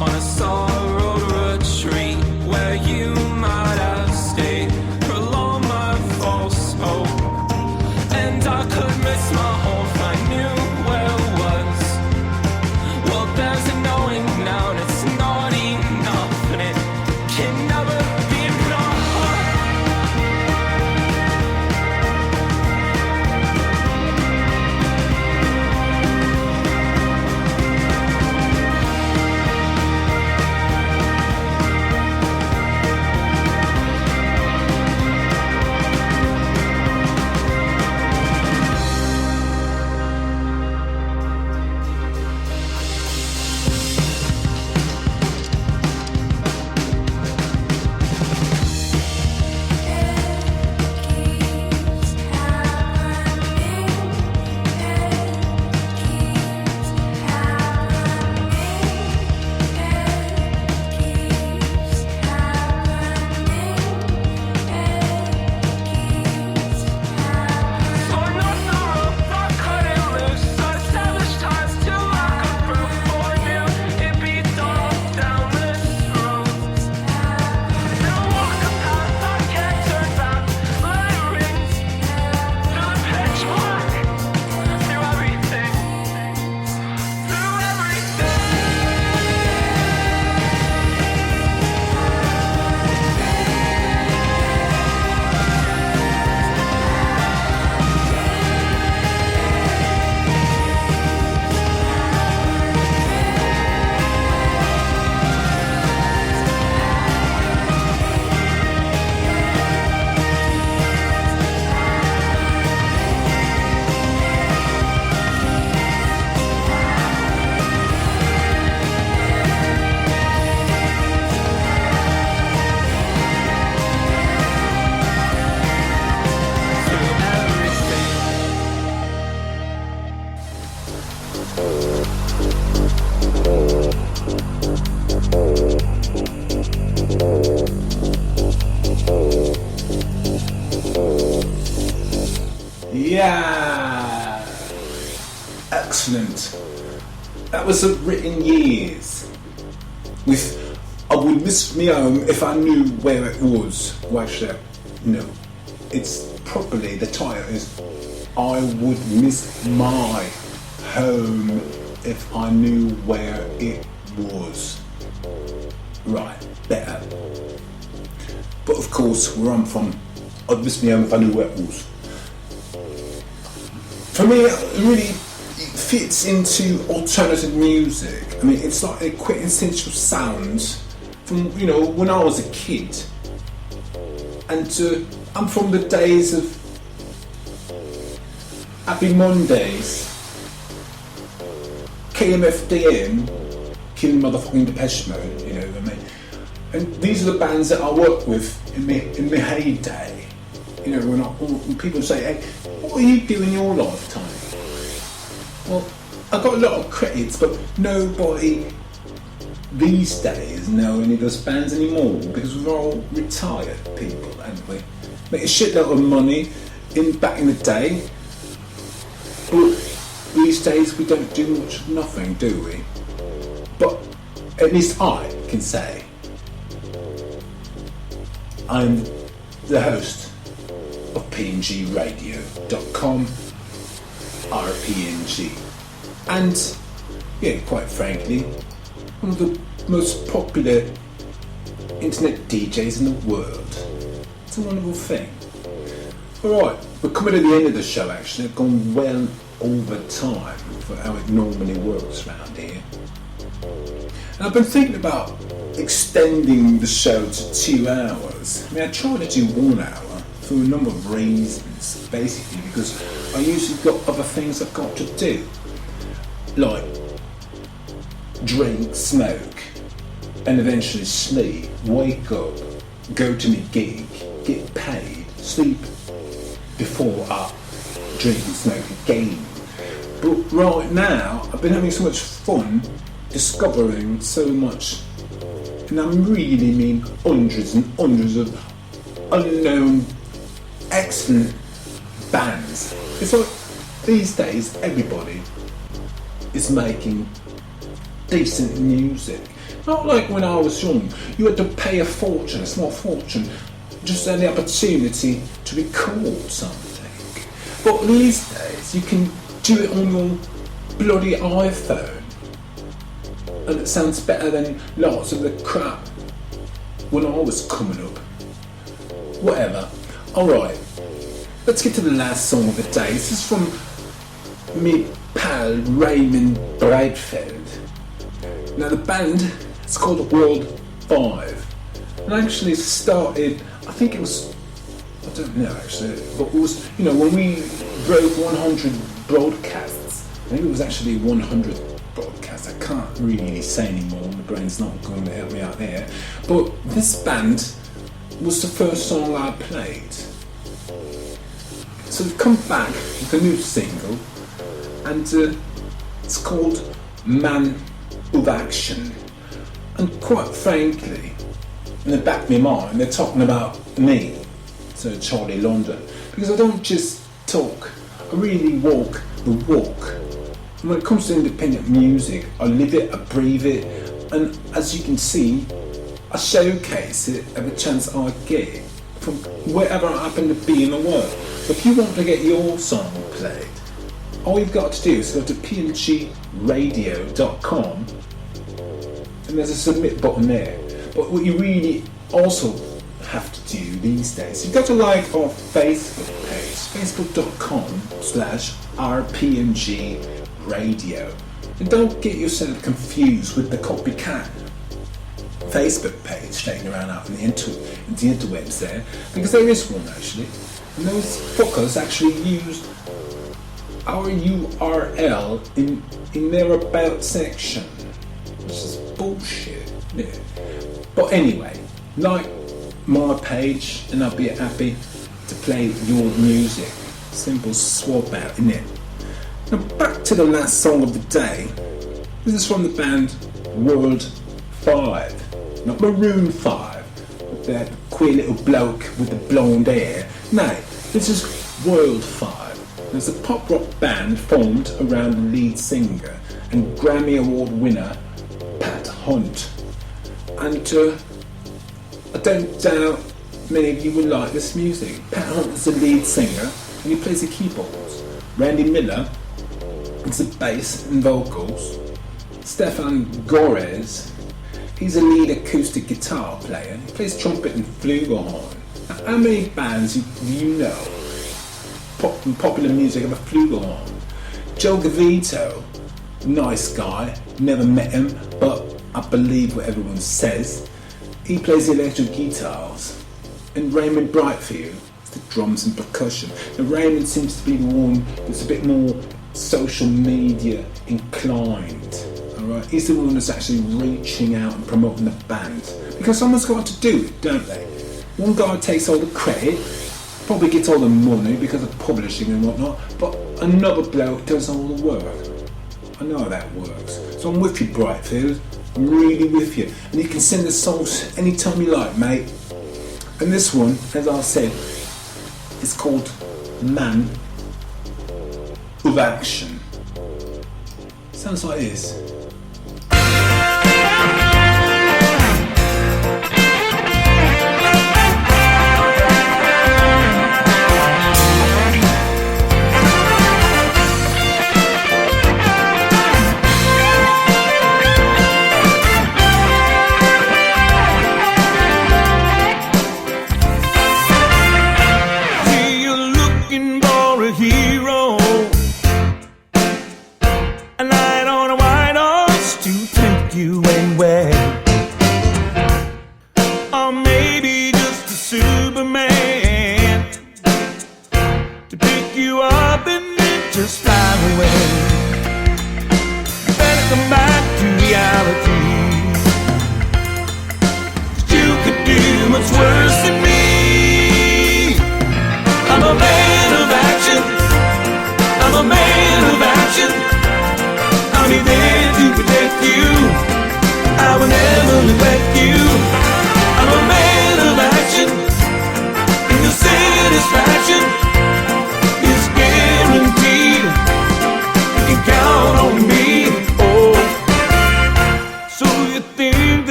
On a that was written years with I would miss me home if I knew where it was. Well, actually, no. It's probably, the title is I would miss my home if I knew where it was. Right, better. But of course, where I'm from, I'd miss me home if I knew where it was. For me, it really fits into alternative music. I mean, it's like a quintessential sound from, you know, when I was a kid. And I'm from the days of Happy Mondays, KMFDM, Killing Motherfucking Depeche Mode, you know what I mean? And these are the bands that I worked with in my heyday. You know, when people say, hey, what are you doing in your lifetime? Well, I got a lot of credits, but nobody these days know any of those bands anymore because we're all retired people, aren't we? Make a shitload of money back in the day, but these days we don't do much of nothing, do we? But at least I can say I'm the host of PMGRadio.com, RPMG, and yeah, quite frankly, one of the most popular internet DJs in the world. It's a wonderful thing. Alright, we're coming to the end of the show actually. I've gone well over time for how it normally works around here. And I've been thinking about extending the show to 2 hours. I mean, I try to do 1 hour for a number of reasons, basically because I usually got other things I've got to do, like drink, smoke, and eventually sleep, wake up, go to my gig, get paid, sleep before I drink and smoke again. But right now, I've been having so much fun discovering so much, and I really mean hundreds and hundreds of unknown, excellent bands. It's like these days everybody is making decent music. Not like when I was young, you had to pay a fortune, a small fortune, just had the opportunity to record something. But these days you can do it on your bloody iPhone, and it sounds better than lots of the crap when I was coming up. Whatever. Alright, let's get to the last song of the day. This is from me pal Raymond Breitfeld. Now the band is called World 5, and actually started, I think it was, I don't know actually, but it was, you know, when we broke 100 broadcasts, I think it was actually 100 broadcasts, I can't really say anymore, my brain's not going to help me out there, but this band was the first song I played. So we've come back with a new single, and it's called Man of Action. And quite frankly, in the back of my mind, they're talking about me, so Charlie London, because I don't just talk, I really walk the walk. And when it comes to independent music, I live it, I breathe it, and as you can see, I showcase it every chance I get from wherever I happen to be in the world. If you want to get your song played, all you've got to do is go to PMGRadio.com, and there's a submit button there. But what you really also have to do these days, you've got to like our Facebook page, facebook.com/RPMG Radio. And don't get yourself confused with the copycat Facebook page taking around out in the interwebs there, because there is one actually, and those fuckers actually used our URL in their about section, which is bullshit. Yeah. But anyway, like my page and I'll be happy to play your music. Simple swap out, innit? Now back to the last song of the day. This is from the band World 5. Not Maroon 5, with that queer little bloke with the blonde hair. No, this is World 5. There's a pop rock band formed around the lead singer and Grammy Award winner Pat Hunt. And I don't doubt many of you will like this music. Pat Hunt is the lead singer and he plays the keyboards. Randy Miller is the bass and vocals. Stefan Gorez, he's a lead acoustic guitar player. He plays trumpet and flugelhorn. Now, how many bands do you know popular music have a flugelhorn? Joe Gavito, nice guy, never met him, but I believe what everyone says. He plays the electric guitars. And Raymond Brightfield, the drums and percussion. Now Raymond seems to be the one that's a bit more social media inclined. Alright, he's the one that's actually reaching out and promoting the band. Because someone's got to do it, don't they? One guy takes all the credit, probably gets all the money because of publishing and whatnot, but another bloke does all the work. I know how that works. So I'm with you, Brightfield. I'm really with you. And you can send the songs anytime you like, mate. And this one, as I said, is called Man of Action. Sounds like this.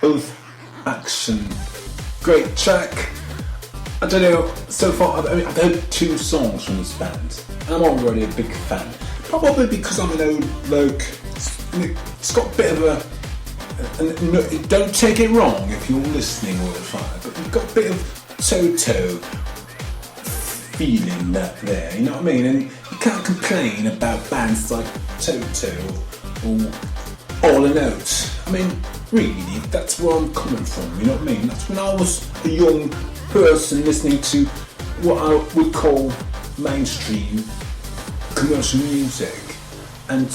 Oath Action. Great track. I don't know, so far I've heard 2 songs from this band. I'm already a big fan. Probably because I'm an old bloke. It's got a bit of a... don't take it wrong if you're listening all the time, but you've got a bit of Toto feeling there, you know what I mean? And you can't complain about bands like Toto or All and Out. I mean, really, that's where I'm coming from, you know what I mean? That's when I was a young person listening to what I would call mainstream commercial music. And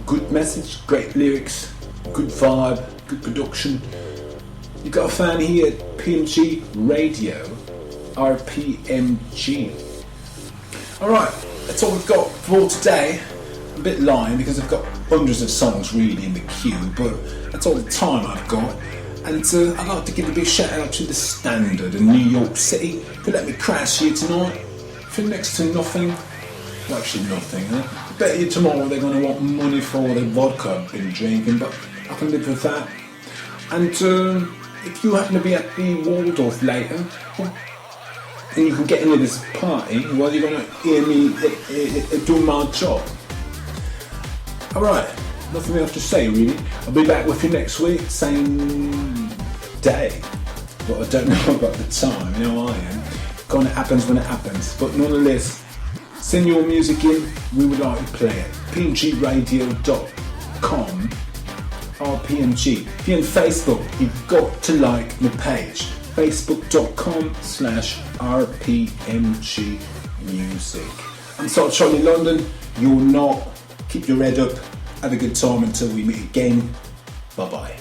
good message, great lyrics, good vibe, good production. You got a fan here at PMG Radio, RPMG. Alright, that's all we've got for today. I'm a bit lying because I've got hundreds of songs really in the queue, but that's all the time I've got. And I'd like to give a big shout out to the Standard in New York City for letting me crash here tonight for next to nothing. Well, actually nothing, huh? I bet you tomorrow they're going to want money for the vodka I've been drinking, but I can live with that. And if you happen to be at the Waldorf later, and you can get into this party, well, you're going to hear me do my job. Alright, nothing else to say really. I'll be back with you next week, same day. But I don't know about the time, you know how I am. It kind of happens when it happens. But nonetheless, send your music in, we would like to play it. PMGradio.com, RPMG. If you're on Facebook, you've got to like my page. Facebook.com/RPMG Music. I'm Salt Charlie London, you're not. Keep your head up, have a good time until we meet again. Bye bye.